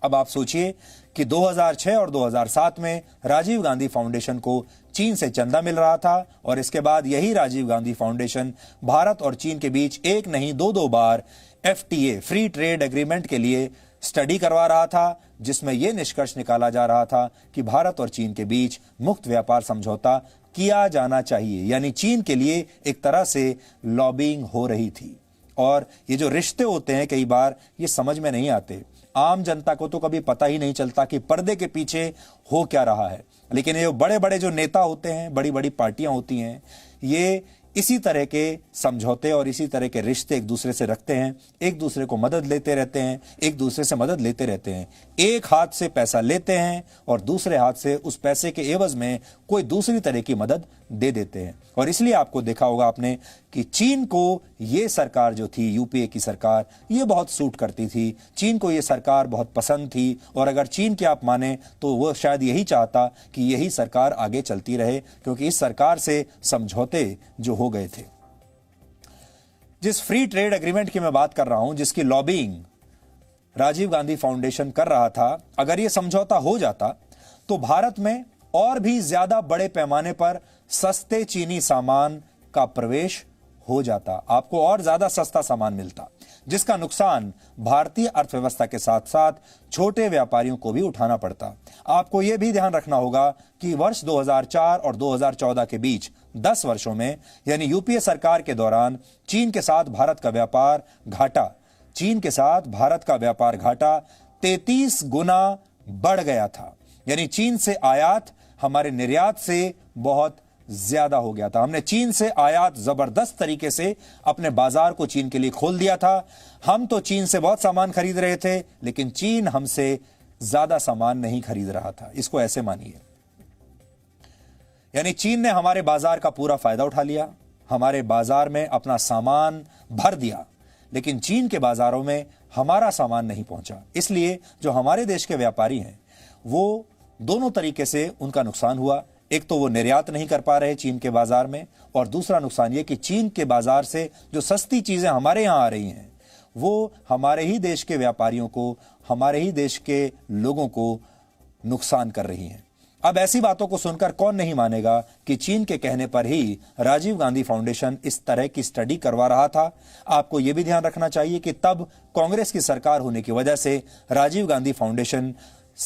अब आप सोचिए कि 2006 और 2007 में राजीव गांधी फाउंडेशन को चीन से चंदा मिल रहा था और इसके बाद यही राजीव गांधी फाउंडेशन भारत और चीन के बीच एक नहीं दो बार FTA फ्री ट्रेड एग्रीमेंट के लिए स्टडी करवा रहा था, जिसमें यह निष्कर्ष निकाला जा रहा था कि भारत और चीन के बीच मुक्त व्यापार समझौता किया जाना चाहिए। यानी चीन के लिए एक तरह से लॉबिंग हो रही थी। और ये जो रिश्ते होते हैं कई बार ये समझ में नहीं आते, आम जनता को तो कभी पता ही नहीं चलता कि पर्दे के पीछे हो क्या रहा है। लेकिन ये बड़े बड़े जो नेता होते हैं, बड़ी बड़ी पार्टियां होती हैं, ये इसी तरह के समझौते और इसी तरह के रिश्ते एक दूसरे से रखते हैं, एक दूसरे को मदद लेते रहते हैं, एक दूसरे से मदद लेते रहते हैं। एक हाथ से पैसा लेते हैं और दूसरे हाथ से उस पैसे के एवज में कोई दूसरी तरह की मदद दे देते हैं। और इसलिए आपको देखा होगा आपने कि चीन को ये सरकार जो थी, यूपीए की सरकार, ये बहुत सूट करती थी। चीन को ये सरकार बहुत पसंद थी और अगर चीन की आप माने तो वो शायद यही चाहता कि यही सरकार आगे चलती रहे, क्योंकि इस सरकार से समझौते जो हो गए थे। जिस फ्री ट्रेड एग्रीमेंट की मैं बात कर रहा हूं, जिसकी लॉबिंग राजीव गांधी फाउंडेशन कर रहा था, अगर यह समझौता हो जाता तो भारत में और भी ज्यादा बड़े पैमाने पर सस्ते चीनी सामान का प्रवेश हो जाता, आपको और ज्यादा सस्ता सामान मिलता, जिसका नुकसान भारतीय अर्थव्यवस्था के साथ साथ छोटे व्यापारियों को भी उठाना पड़ता। आपको यह भी ध्यान रखना होगा कि वर्ष 2004 और 2014 के बीच 10 वर्षों में, यानी यूपीए सरकार के दौरान, चीन के साथ भारत का व्यापार घाटा 33 गुना बढ़ गया था। यानी चीन से आयात हमारे निर्यात से बहुत ज्यादा हो गया था। हमने चीन से आयात जबरदस्त तरीके से अपने बाजार को चीन के लिए खोल दिया था। हम तो चीन से बहुत सामान खरीद रहे थे, लेकिन चीन हमसे ज्यादा सामान नहीं खरीद रहा था। इसको ऐसे मानिए, यानी चीन ने हमारे बाजार का पूरा फायदा उठा लिया, हमारे बाजार में अपना सामान भर दिया, लेकिन चीन के बाजारों में हमारा सामान नहीं पहुंचा। इसलिए जो हमारे देश के व्यापारी हैं वो दोनों तरीके से उनका नुकसान हुआ। एक तो वो निर्यात नहीं कर पा रहे चीन के बाजार में, और दूसरा नुकसान ये कि चीन के बाजार से जो सस्ती चीजें हमारे यहां आ रही हैं वो हमारे ही देश के व्यापारियों को, हमारे ही देश के लोगों को नुकसान कर रही हैं। अब ऐसी बातों को सुनकर कौन नहीं मानेगा कि चीन के कहने पर ही राजीव गांधी फाउंडेशन इस तरह की स्टडी करवा रहा था। आपको यह भी ध्यान रखना चाहिए कि तब कांग्रेस की सरकार होने की वजह से राजीव गांधी फाउंडेशन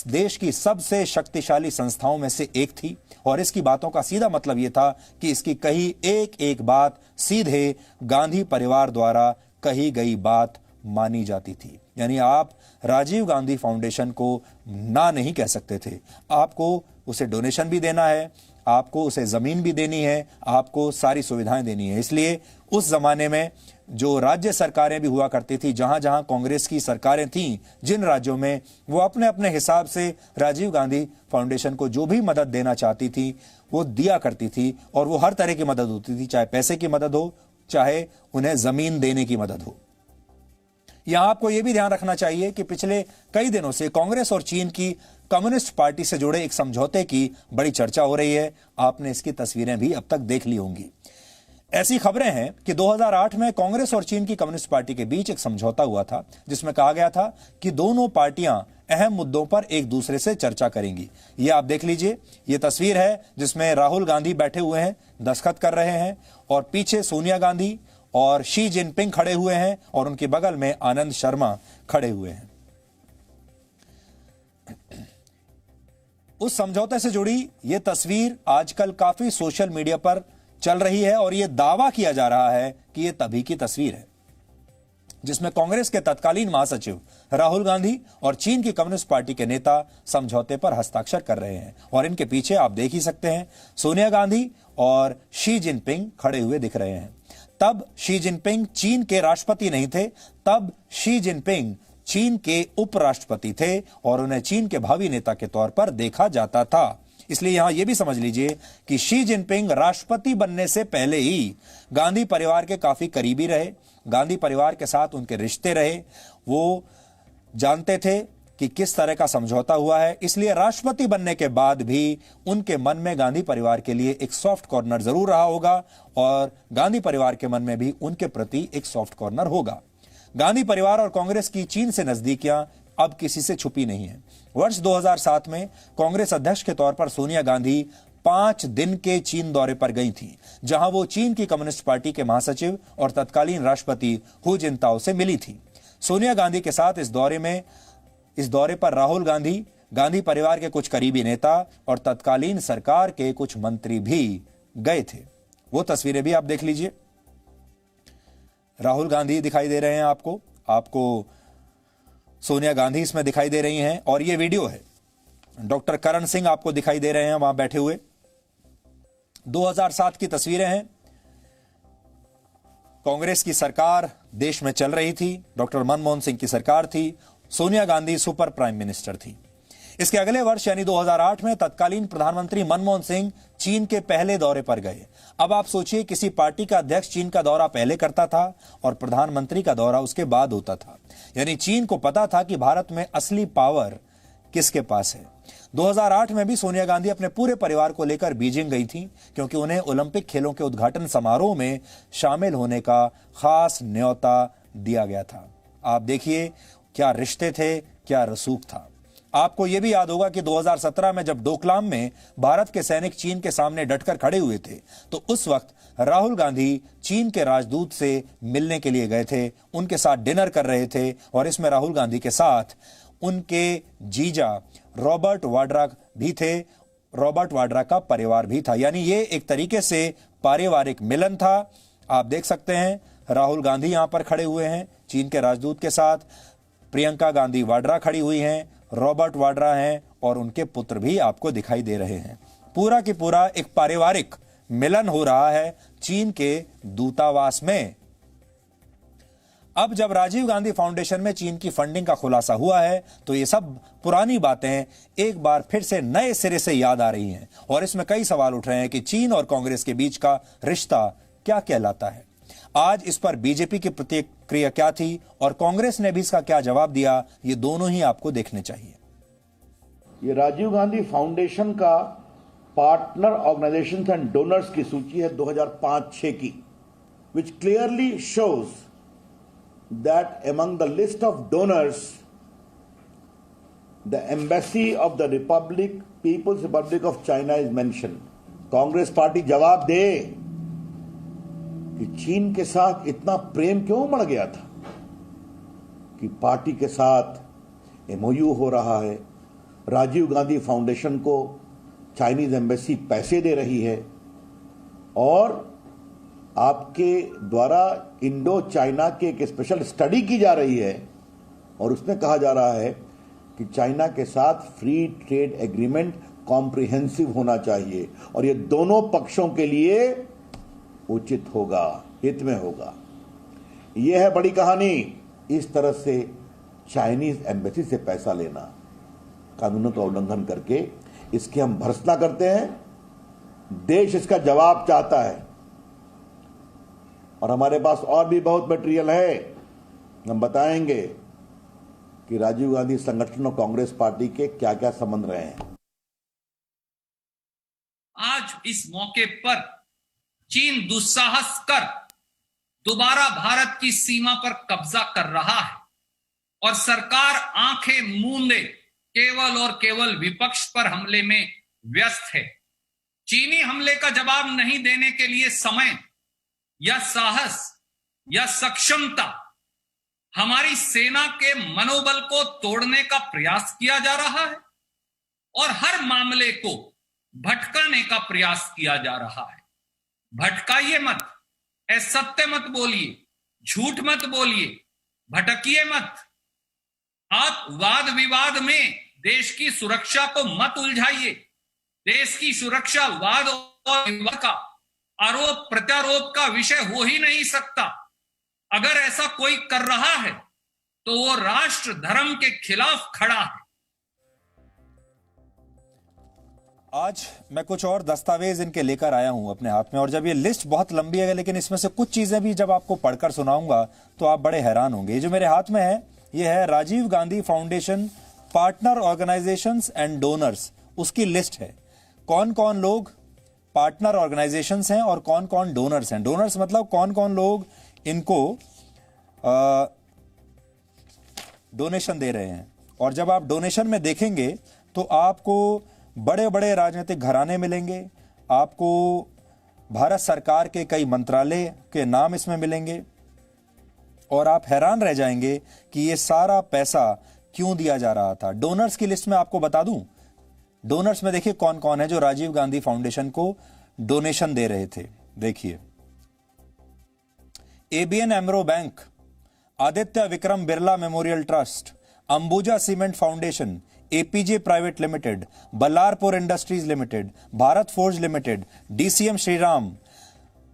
देश की सबसे शक्तिशाली संस्थाओं में से एक थी, और इसकी बातों का सीधा मतलब यह था कि इसकी कही एक एक बात सीधे गांधी परिवार द्वारा कही गई बात मानी जाती थी। यानी आप राजीव गांधी फाउंडेशन को ना नहीं कह सकते थे। आपको उसे डोनेशन भी देना है, आपको उसे जमीन भी देनी है, आपको सारी सुविधाएं देनी है। इसलिए उस जमाने में जो राज्य सरकारें भी हुआ करती थी, जहां जहां कांग्रेस की सरकारें थीं, जिन राज्यों में, वो अपने अपने हिसाब से राजीव गांधी फाउंडेशन को जो भी मदद देना चाहती थी वो दिया करती थी, और वो हर तरह की मदद होती थी, चाहे पैसे की मदद हो, चाहे उन्हें जमीन देने की मदद हो। यहां आपको यह भी ध्यान रखना चाहिए कि पिछले कई दिनों से कांग्रेस और चीन की कम्युनिस्ट पार्टी से जुड़े एक समझौते की बड़ी चर्चा हो रही है। आपने इसकी तस्वीरें भी अब तक देख ली होंगी। ऐसी खबरें हैं कि 2008 में कांग्रेस और चीन की कम्युनिस्ट पार्टी के बीच एक समझौता हुआ था, जिसमें कहा गया था कि दोनों पार्टियां अहम मुद्दों पर एक दूसरे से चर्चा करेंगी। ये आप देख लीजिए, ये तस्वीर है जिसमें राहुल गांधी बैठे हुए हैं, दस्तखत कर रहे हैं, और पीछे सोनिया गांधी और शी जिनपिंग खड़े हुए हैं और उनके बगल में आनंद शर्मा खड़े हुए हैं। उस समझौते से जुड़ी यह तस्वीर आजकल काफी सोशल मीडिया पर चल रही है और यह दावा किया जा रहा है कि यह तभी की तस्वीर है जिसमें कांग्रेस के तत्कालीन महासचिव राहुल गांधी और चीन की कम्युनिस्ट पार्टी के नेता समझौते पर हस्ताक्षर कर रहे हैं। और इनके पीछे आप देख ही सकते हैं सोनिया गांधी और शी जिनपिंग खड़े हुए दिख रहे हैं। तब शी जिनपिंग चीन के राष्ट्रपति नहीं थे, तब शी जिनपिंग चीन के उपराष्ट्रपति थे और उन्हें चीन के भावी नेता के तौर पर देखा जाता था। इसलिए यहां यह भी समझ लीजिए कि शी जिनपिंग राष्ट्रपति बनने से पहले ही गांधी परिवार के काफी करीबी रहे, गांधी परिवार के साथ उनके रिश्ते रहे, वो जानते थे कि किस तरह का समझौता हुआ है। इसलिए राष्ट्रपति बनने के बाद भी उनके मन में गांधी परिवार के लिए एक सॉफ्ट कॉर्नर जरूर रहा होगा और गांधी परिवार के मन में भी उनके प्रति एक सॉफ्ट कॉर्नर होगा। गांधी परिवार और कांग्रेस की चीन से नजदीकियां अब किसी से छुपी नहीं है। वर्ष 2007 में कांग्रेस अध्यक्ष के तौर पर सोनिया गांधी 5 दिन के चीन दौरे पर गई थी, जहां वो चीन की कम्युनिस्ट पार्टी के महासचिव और तत्कालीन राष्ट्रपति हु जिनताओ से मिली थी। सोनिया गांधी के साथ इस दौरे पर राहुल गांधी, गांधी परिवार के कुछ करीबी नेता और तत्कालीन सरकार के कुछ मंत्री भी गए थे। वो तस्वीरें भी आप देख लीजिए। राहुल गांधी दिखाई दे रहे हैं आपको सोनिया गांधी इसमें दिखाई दे रही हैं और ये वीडियो है। डॉक्टर करण सिंह आपको दिखाई दे रहे हैं वहां बैठे हुए। 2007 की तस्वीरें हैं। कांग्रेस की सरकार देश में चल रही थी, डॉक्टर मनमोहन सिंह की सरकार थी, Sonia Gandhi super prime minister थी। इसके अगले वर्ष यानी 2008 में तत्कालीन प्रधानमंत्री मनमोहन सिंह चीन के पहले दौरे पर गए। अब आप सोचिए, किसी पार्टी का अध्यक्ष चीन का दौरा पहले करता था और प्रधानमंत्री का दौरा उसके बाद होता था। यानी चीन को पता था कि भारत में असली पावर किसके पास है। 2008 में भी सोनिया गांधी अपने पूरे परिवार को लेकर बीजिंग गई थी, क्योंकि उन्हें ओलंपिक खेलों के उद्घाटन समारोह में शामिल होने का खास न्योता दिया गया था। आप देखिए क्या रिश्ते थे, क्या रसूख था। आपको यह भी याद होगा कि 2017 में जब डोकलाम में भारत के सैनिक चीन के सामने डटकर खड़े हुए थे, तो उस वक्त राहुल गांधी चीन के राजदूत से मिलने के लिए गए थे, उनके साथ डिनर कर रहे थे और इसमें राहुल गांधी के साथ उनके जीजा रॉबर्ट वाड्रा भी थे, रॉबर्ट वाड्रा का परिवार भी था। यानी ये एक तरीके से पारिवारिक मिलन था। आप देख सकते हैं राहुल गांधी यहां पर खड़े हुए हैं चीन के राजदूत के साथ, प्रियंका गांधी वाड्रा खड़ी हुई हैं, रॉबर्ट वाड्रा हैं और उनके पुत्र भी आपको दिखाई दे रहे हैं। पूरा की पूरा एक पारिवारिक मिलन हो रहा है चीन के दूतावास में। अब जब राजीव गांधी फाउंडेशन में चीन की फंडिंग का खुलासा हुआ है, तो ये सब पुरानी बातें एक बार फिर से नए सिरे से याद आ रही हैं और इसमें कई सवाल उठ रहे हैं कि चीन और कांग्रेस के बीच का रिश्ता क्या कहलाता है। आज इस पर बीजेपी की प्रतिक्रिया क्या थी और कांग्रेस ने भी इसका क्या जवाब दिया, ये दोनों ही आपको देखने चाहिए। ये राजीव गांधी फाउंडेशन का पार्टनर ऑर्गेनाइजेशन एंड डोनर्स की सूची है 2005-6 की, which clearly shows that among the list of donors the embassy of the peoples Republic of China is mention. Congress party जवाब दे कि चीन के साथ इतना प्रेम क्यों बढ़ गया था कि पार्टी के साथ एमओयू हो रहा है, राजीव गांधी फाउंडेशन को चाइनीज एम्बेसी पैसे दे रही है और आपके द्वारा इंडो चाइना की एक स्पेशल स्टडी की जा रही है और उसमें कहा जा रहा है कि चाइना के साथ फ्री ट्रेड एग्रीमेंट कॉम्प्रिहेंसिव होना चाहिए और ये दोनों पक्षों के लिए उचित होगा, हित में होगा। यह है बड़ी कहानी। इस तरह से चाइनीज एम्बेसी से पैसा लेना, कानूनों का उल्लंघन करके, इसकी हम भर्त्सना करते हैं। देश इसका जवाब चाहता है और हमारे पास और भी बहुत मटेरियल है। हम बताएंगे कि राजीव गांधी संगठन और कांग्रेस पार्टी के क्या क्या संबंध रहे हैं। आज इस मौके पर चीन दुस्साहस कर दोबारा भारत की सीमा पर कब्जा कर रहा है और सरकार आंखें मूंदे केवल और केवल विपक्ष पर हमले में व्यस्त है। चीनी हमले का जवाब नहीं देने के लिए समय या साहस या सक्षमता, हमारी सेना के मनोबल को तोड़ने का प्रयास किया जा रहा है और हर मामले को भटकाने का प्रयास किया जा रहा है। भटकाइए मत, असत्य मत बोलिए, झूठ मत बोलिए, भटकिए मत। आप वाद विवाद में देश की सुरक्षा को मत उलझाइए। देश की सुरक्षा वाद और विवाद का, आरोप प्रत्यारोप का विषय हो ही नहीं सकता। अगर ऐसा कोई कर रहा है तो वो राष्ट्र धर्म के खिलाफ खड़ा है। आज मैं कुछ और दस्तावेज इनके लेकर आया हूं अपने हाथ में, और जब ये लिस्ट बहुत लंबी है लेकिन इसमें से कुछ चीजें भी जब आपको पढ़कर सुनाऊंगा तो आप बड़े हैरान होंगे। ये जो मेरे हाथ में है ये है Rajiv Gandhi Foundation partner organisations and donors, उसकी लिस्ट है। कौन कौन लोग पार्टनर ऑर्गेनाइजेशंस हैं और कौन कौन डोनर्स हैं। डोनर्स मतलब कौन कौन लोग इनको डोनेशन दे रहे हैं। और जब आप डोनेशन में देखेंगे तो आपको बड़े बड़े राजनीतिक घराने मिलेंगे, आपको भारत सरकार के कई मंत्रालय के नाम इसमें मिलेंगे और आप हैरान रह जाएंगे कि ये सारा पैसा क्यों दिया जा रहा था। डोनर्स की लिस्ट में आपको बता दूं, डोनर्स में देखिए कौन कौन है जो राजीव गांधी फाउंडेशन को डोनेशन दे रहे थे। देखिए, ABN AMRO bank, Aditya Vikram Birla memorial trust, Ambuja cement foundation, APJ private limited, Ballarpur industries limited, Bharat forge limited, DCM Shriram,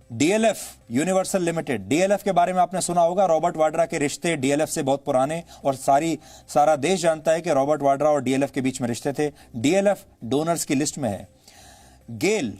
DLF universal limited. DLF के बारे में आपने सुना होगा, रॉबर्ट वाड्रा के रिश्ते डीएलएफ से बहुत पुराने और सारा देश जानता है कि रॉबर्ट वाड्रा और डीएलएफ के बीच में रिश्ते थे। डीएलएफ डोनर्स की लिस्ट में है। गेल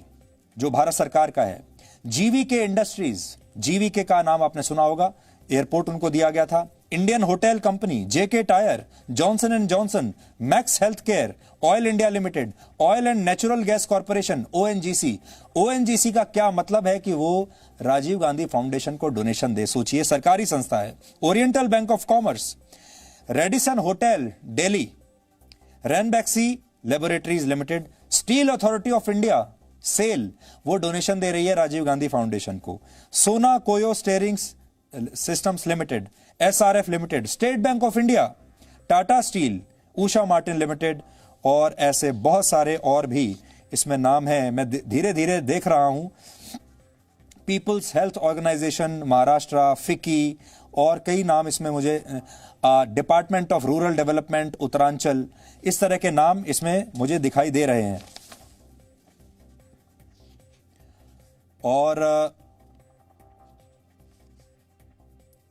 जो भारत सरकार का है, जीवीके इंडस्ट्रीज, जीवीके का नाम आपने सुना होगा, एयरपोर्ट उनको दिया गया था। Indian hotel company, JK tyre, Johnson and Johnson, Max health care, oil India limited, oil and natural gas corporation ONGC. ONGC का क्या मतलब है कि वो राजीव गांधी फाउंडेशन को डोनेशन दे, सोचिए, सरकारी संस्था है। Oriental bank of commerce, Radisson hotel Delhi, Ranbaxy laboratories limited, steel authority of India SAIL, वो डोनेशन दे रही है राजीव गांधी फाउंडेशन को। Sona Koyo steering systems limited, SRF limited, state bank of India, Tata steel, Usha Martin limited और ऐसे बहुत सारे और भी इसमें नाम है। मैं धीरे धीरे देख रहा हूं। पीपल्स हेल्थ ऑर्गेनाइजेशन महाराष्ट्र, फिकी और कई नाम इसमें मुझे, department of rural development Uttaranchal, इस तरह के नाम इसमें मुझे दिखाई दे रहे हैं। और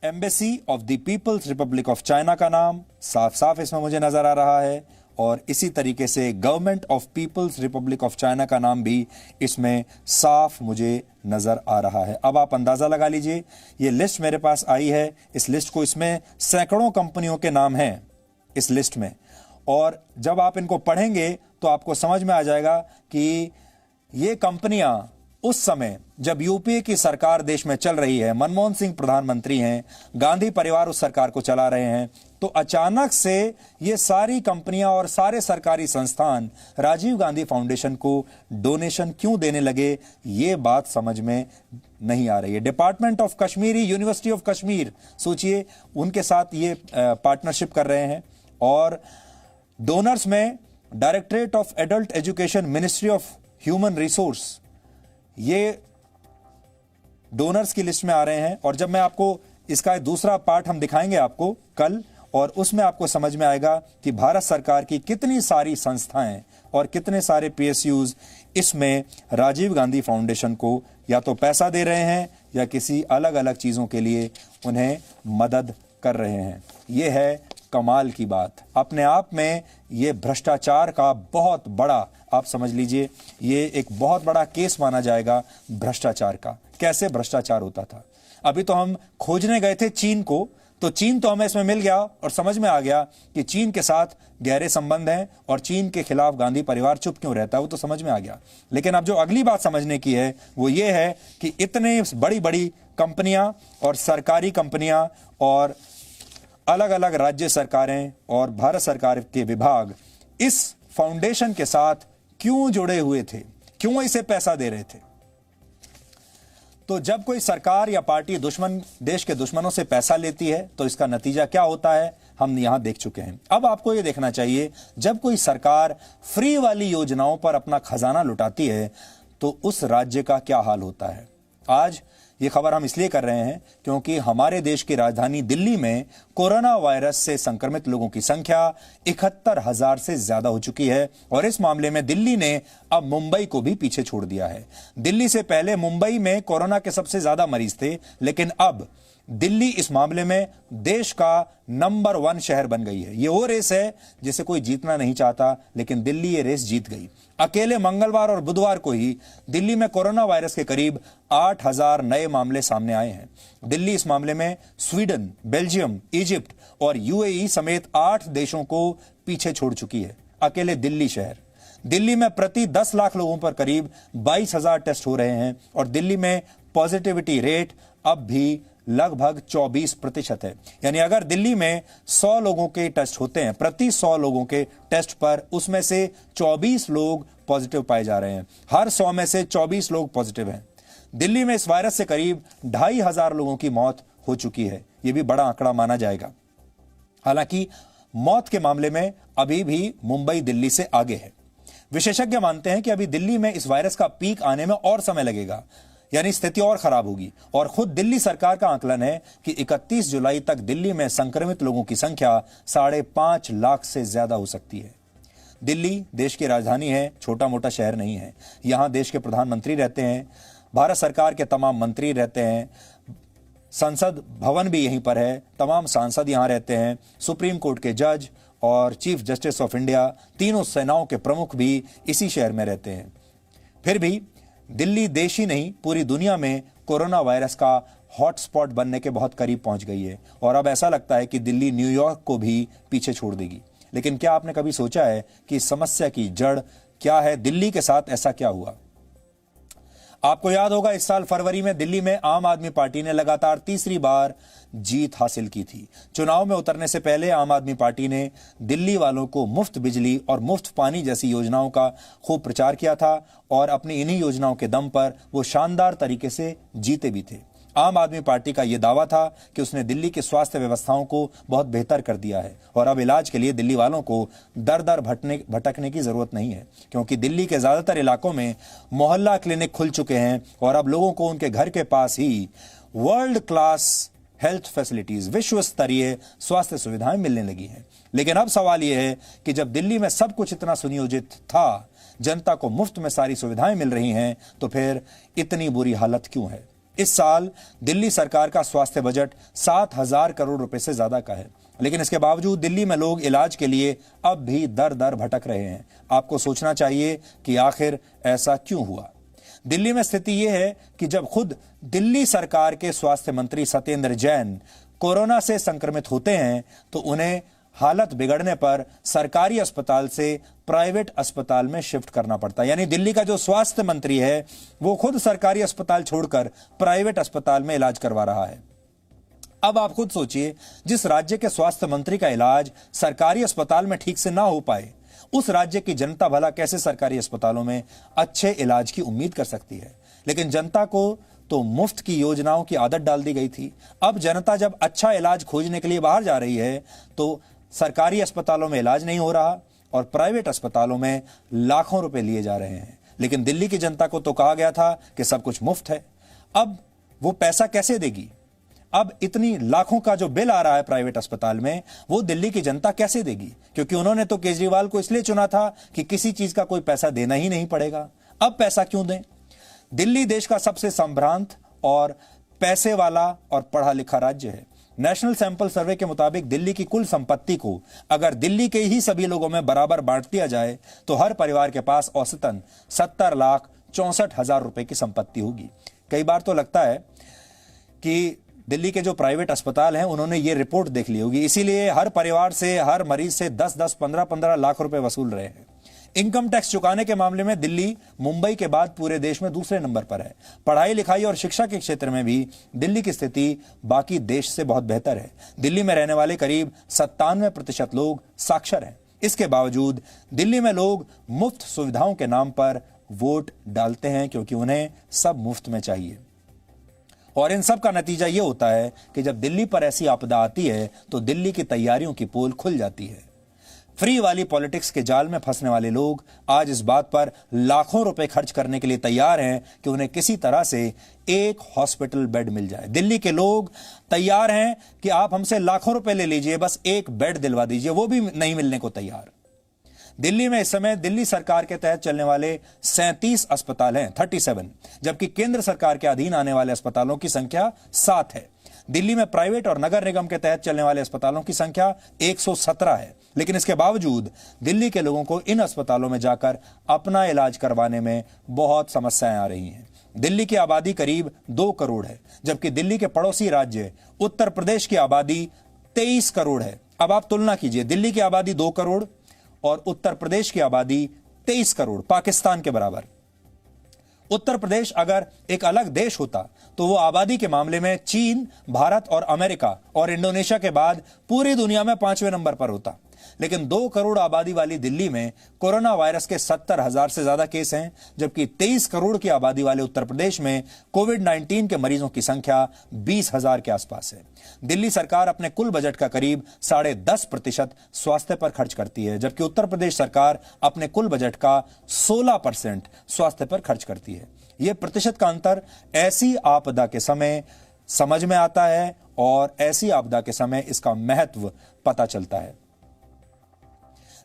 embassy of the peoples Republic of China का नाम साफ साफ इसमें मुझे नजर आ रहा है और इसी तरीके से government of peoples Republic of China का नाम भी इसमें साफ मुझे नजर आ रहा है। अब आप अंदाजा लगा लीजिए, ये लिस्ट मेरे पास आई है, इस लिस्ट को, इसमें सैकड़ों कंपनियों के नाम हैं इस लिस्ट में, और जब आप इनको पढ़ेंगे तो आपको समझ में आ जाएगा कि ये कंपनियां उस समय जब यूपीए की सरकार देश में चल रही है, मनमोहन सिंह प्रधानमंत्री हैं, गांधी परिवार उस सरकार को चला रहे हैं, तो अचानक से ये सारी कंपनियां और सारे सरकारी संस्थान राजीव गांधी फाउंडेशन को डोनेशन क्यों देने लगे, ये बात समझ में नहीं आ रही है। Department of Kashmiri university of Kashmir, सोचिए, उनके साथ ये पार्टनरशिप कर रहे हैं। और डोनर्स में directorate of adult education, ministry of human resource, ये डोनर्स की लिस्ट में आ रहे हैं। और जब मैं आपको इसका दूसरा पार्ट हम दिखाएंगे आपको कल, और उसमें आपको समझ में आएगा कि भारत सरकार की कितनी सारी संस्थाएं और कितने सारे पीएसयूज इसमें राजीव गांधी फाउंडेशन को या तो पैसा दे रहे हैं या किसी अलग अलग चीजों के लिए उन्हें मदद कर रहे हैं। यह है कमाल की बात। अपने आप में यह भ्रष्टाचार का बहुत बड़ा, आप समझ लीजिए, ये एक बहुत बड़ा केस माना जाएगा भ्रष्टाचार का। कैसे भ्रष्टाचार होता था, अभी तो हम खोजने गए थे चीन को, तो चीन तो हमें इसमें मिल गया और समझ में आ गया कि चीन के साथ गहरे संबंध हैं और चीन के खिलाफ गांधी परिवार चुप क्यों रहता है, वो तो समझ में आ गया। लेकिन अब जो अगली बात समझने की है वो ये है कि इतने बड़ी बड़ी कंपनियां और सरकारी कंपनियां और अलग अलग राज्य सरकारें और भारत सरकार के विभाग इस फाउंडेशन के साथ क्यों जुड़े हुए थे, क्यों इसे पैसा दे रहे थे। तो जब कोई सरकार या पार्टी देश के दुश्मनों से पैसा लेती है तो इसका नतीजा क्या होता है हम यहां देख चुके हैं। अब आपको यह देखना चाहिए, जब कोई सरकार फ्री वाली योजनाओं पर अपना खजाना लुटाती है तो उस राज्य का क्या हाल होता है। आज ये खबर हम इसलिए कर रहे हैं क्योंकि हमारे देश की राजधानी दिल्ली में कोरोना वायरस से संक्रमित लोगों की संख्या 71,000 से ज्यादा हो चुकी है और इस मामले में दिल्ली ने अब मुंबई को भी पीछे छोड़ दिया है। दिल्ली से पहले मुंबई में कोरोना के सबसे ज्यादा मरीज थे, लेकिन अब दिल्ली इस मामले में देश का नंबर 1 शहर बन गई है। ये वो रेस है जिसे कोई जीतना नहीं चाहता, लेकिन दिल्ली ये रेस जीत गई। अकेले मंगलवार और बुधवार को ही दिल्ली में कोरोना वायरस के करीब 8,000 नए मामले सामने आए हैं। दिल्ली इस मामले में स्वीडन, बेल्जियम, इजिप्ट और यूएई समेत 8 देशों को पीछे छोड़ चुकी है। अकेले दिल्ली शहर, दिल्ली में प्रति 10 लाख लोगों पर करीब 22,000 टेस्ट हो रहे हैं और दिल्ली में पॉजिटिविटी रेट अब भी लगभग 24% है। यानी अगर दिल्ली में 100 लोगों के टेस्ट होते हैं, प्रति 100 लोगों के टेस्ट पर उसमें से 24 लोग पॉजिटिव पाए जा रहे हैं। हर 100 में से 24 लोग पॉजिटिव हैं। दिल्ली में इस वायरस से करीब 2,500 लोगों की मौत हो चुकी है। यह भी बड़ा आंकड़ा माना जाएगा। हालांकि मौत के मामले में अभी भी मुंबई दिल्ली से आगे है। विशेषज्ञ मानते हैं कि अभी दिल्ली में इस वायरस का पीक आने में और समय लगेगा, यानी स्थिति और खराब होगी। और खुद दिल्ली सरकार का आकलन है कि 31 जुलाई तक दिल्ली में संक्रमित लोगों की संख्या 5.5 लाख से ज्यादा हो सकती है। दिल्ली देश की राजधानी है, छोटा मोटा शहर नहीं है। यहां देश के प्रधानमंत्री रहते हैं, भारत सरकार के तमाम मंत्री रहते हैं, संसद भवन भी यहीं पर है, तमाम सांसद यहां रहते हैं, सुप्रीम कोर्ट के जज और चीफ जस्टिस ऑफ इंडिया, तीनों सेनाओं के प्रमुख भी इसी शहर में रहते हैं। फिर भी दिल्ली देश ही नहीं, पूरी दुनिया में कोरोना वायरस का हॉटस्पॉट बनने के बहुत करीब पहुंच गई है और अब ऐसा लगता है कि दिल्ली न्यूयॉर्क को भी पीछे छोड़ देगी। लेकिन क्या आपने कभी सोचा है कि इस समस्या की जड़ क्या है? दिल्ली के साथ ऐसा क्या हुआ? आपको याद होगा, इस साल फरवरी में दिल्ली में आम आदमी पार्टी ने लगातार तीसरी बार जीत हासिल की थी। चुनाव में उतरने से पहले आम आदमी पार्टी ने दिल्ली वालों को मुफ्त बिजली और मुफ्त पानी जैसी योजनाओं का खूब प्रचार किया था और अपनी इन्हीं योजनाओं के दम पर वो शानदार तरीके से जीते भी थे। आम आदमी पार्टी का यह दावा था कि उसने दिल्ली की स्वास्थ्य व्यवस्थाओं को बहुत बेहतर कर दिया है और अब इलाज के लिए दिल्ली वालों को दर दर भटकने की जरूरत नहीं है, क्योंकि दिल्ली के ज्यादातर इलाकों में मोहल्ला क्लिनिक खुल चुके हैं और अब लोगों को उनके घर के पास ही वर्ल्ड क्लास हेल्थ फैसिलिटीज, विश्व स्तरीय स्वास्थ्य सुविधाएं मिलने लगी हैं। लेकिन अब सवाल यह है कि जब दिल्ली में सब कुछ इतना सुनियोजित था, जनता को मुफ्त में सारी सुविधाएं मिल रही हैं, तो फिर इतनी बुरी हालत क्यों है? इस साल दिल्ली सरकार का स्वास्थ्य बजट 7,000 करोड़ रुपए से ज्यादा का है, लेकिन इसके बावजूद दिल्ली में लोग इलाज के लिए अब भी दर दर भटक रहे हैं। आपको सोचना चाहिए कि आखिर ऐसा क्यों हुआ। दिल्ली में स्थिति यह है कि जब खुद दिल्ली सरकार के स्वास्थ्य मंत्री सत्येंद्र जैन कोरोना से संक्रमित होते हैं तो उन्हें हालत बिगड़ने पर सरकारी अस्पताल से प्राइवेट अस्पताल में शिफ्ट करना पड़ता है। यानी दिल्ली का जो स्वास्थ्य मंत्री है वो खुद सरकारी अस्पताल छोड़कर प्राइवेट अस्पताल में इलाज करवा रहा है। अब आप खुद सोचिए, जिस राज्य के स्वास्थ्य मंत्री का इलाज सरकारी अस्पताल में ठीक से ना हो पाए, उस राज्य की जनता भला कैसे सरकारी अस्पतालों में अच्छे इलाज की उम्मीद कर सकती है? लेकिन जनता को तो मुफ्त की योजनाओं की आदत डाल दी गई थी। अब जनता जब अच्छा इलाज खोजने के लिए बाहर जा रही है तो सरकारी अस्पतालों में इलाज नहीं हो रहा और प्राइवेट अस्पतालों में लाखों रुपए लिए जा रहे हैं। लेकिन दिल्ली की जनता को तो कहा गया था कि सब कुछ मुफ्त है। अब वो पैसा कैसे देगी? अब इतनी लाखों का जो बिल आ रहा है प्राइवेट अस्पताल में, वो दिल्ली की जनता कैसे देगी? क्योंकि उन्होंने तो केजरीवाल को इसलिए चुना था कि किसी चीज का कोई पैसा देना ही नहीं पड़ेगा। अब पैसा क्यों दें? दिल्ली देश का सबसे संभ्रांत और पैसे वाला और पढ़ा लिखा राज्य है। नेशनल सैंपल सर्वे के मुताबिक दिल्ली की कुल संपत्ति को अगर दिल्ली के ही सभी लोगों में बराबर बांट दिया जाए तो हर परिवार के पास औसतन 70,64,000 रुपए की संपत्ति होगी। कई बार तो लगता है कि दिल्ली के जो प्राइवेट अस्पताल हैं उन्होंने ये रिपोर्ट देख ली होगी, इसीलिए हर परिवार से, हर मरीज से 10-10, 15-15 लाख रुपए वसूल रहे हैं। इनकम टैक्स चुकाने के मामले में दिल्ली मुंबई के बाद पूरे देश में दूसरे नंबर पर है। पढ़ाई लिखाई और शिक्षा के क्षेत्र में भी दिल्ली की स्थिति बाकी देश से बहुत बेहतर है। दिल्ली में रहने वाले करीब 97% लोग साक्षर हैं। इसके बावजूद दिल्ली में लोग मुफ्त सुविधाओं के नाम पर वोट डालते हैं क्योंकि उन्हें सब मुफ्त में चाहिए। और इन सब का नतीजा यह होता है कि जब दिल्ली पर ऐसी आपदा आती है तो दिल्ली की तैयारियों की पोल खुल जाती है। फ्री वाली पॉलिटिक्स के जाल में फंसने वाले लोग आज इस बात पर लाखों रुपए खर्च करने के लिए तैयार हैं कि उन्हें किसी तरह से एक हॉस्पिटल बेड मिल जाए। दिल्ली के लोग तैयार हैं कि आप हमसे लाखों रुपए ले लीजिए, बस एक बेड दिलवा दीजिए, वो भी नहीं मिलने को तैयार। दिल्ली में इस समय दिल्ली सरकार के तहत चलने वाले 37 अस्पताल हैं, 37, जबकि केंद्र सरकार के अधीन आने वाले अस्पतालों की संख्या 7 है। दिल्ली में प्राइवेट और नगर निगम के तहत चलने वाले अस्पतालों की संख्या 117 है, लेकिन इसके बावजूद दिल्ली के लोगों को इन अस्पतालों में जाकर अपना इलाज करवाने में बहुत समस्याएं आ रही हैं। दिल्ली की आबादी करीब 2 करोड़ है, जबकि दिल्ली के पड़ोसी राज्य उत्तर प्रदेश की आबादी 23 करोड़ है। अब आप तुलना कीजिए, दिल्ली की आबादी 2 करोड़ और उत्तर प्रदेश की आबादी 23 करोड़, पाकिस्तान के बराबर। उत्तर प्रदेश अगर एक अलग देश होता तो वो आबादी के मामले में चीन, भारत और अमेरिका और इंडोनेशिया के बाद पूरी दुनिया में 5वें नंबर पर होता। लेकिन 2 करोड़ आबादी वाली दिल्ली में कोरोना वायरस के 70,000 से ज्यादा केस हैं, जबकि 23 करोड़ की आबादी वाले उत्तर प्रदेश में कोविड-19 के मरीजों की संख्या 20,000 के आसपास है। दिल्ली सरकार अपने कुल बजट का करीब 10.5% स्वास्थ्य पर खर्च करती है, जबकि उत्तर प्रदेश सरकार अपने कुल बजट का 16% स्वास्थ्य पर खर्च करती है। यह प्रतिशत का अंतर ऐसी आपदा के समय समझ में आता है और ऐसी आपदा के समय इसका महत्व पता चलता है।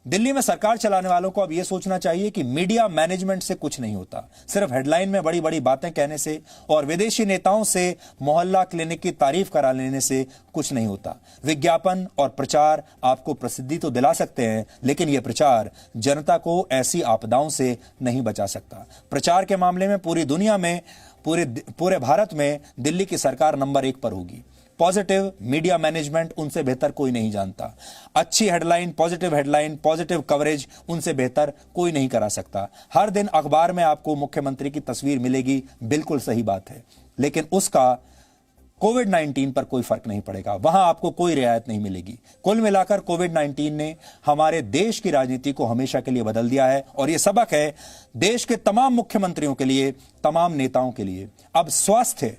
दिल्ली में सरकार चलाने वालों को अब यह सोचना चाहिए कि मीडिया मैनेजमेंट से कुछ नहीं होता। सिर्फ हेडलाइन में बड़ी बड़ी बातें कहने से और विदेशी नेताओं से मोहल्ला क्लिनिक की तारीफ करा लेने से कुछ नहीं होता। विज्ञापन और प्रचार आपको प्रसिद्धि तो दिला सकते हैं, लेकिन यह प्रचार जनता को ऐसी आपदाओं से नहीं बचा सकता। प्रचार के मामले में पूरी दुनिया में, पूरे भारत में दिल्ली की सरकार नंबर 1 पर होगी। पॉजिटिव मीडिया मैनेजमेंट उनसे बेहतर कोई नहीं जानता। अच्छी हेडलाइन, पॉजिटिव कवरेज उनसे बेहतर कोई नहीं करा सकता। हर दिन अखबार में आपको मुख्यमंत्री की तस्वीर मिलेगी, बिल्कुल सही बात है, लेकिन उसका कोविड-19 पर कोई फर्क नहीं पड़ेगा, वहां आपको कोई रियायत नहीं मिलेगी। कुल मिलाकर कोविड-19 ने हमारे देश की राजनीति को हमेशा के लिए बदल दिया है और यह सबक है देश के तमाम मुख्यमंत्रियों के लिए, तमाम नेताओं के लिए। अब स्वास्थ्य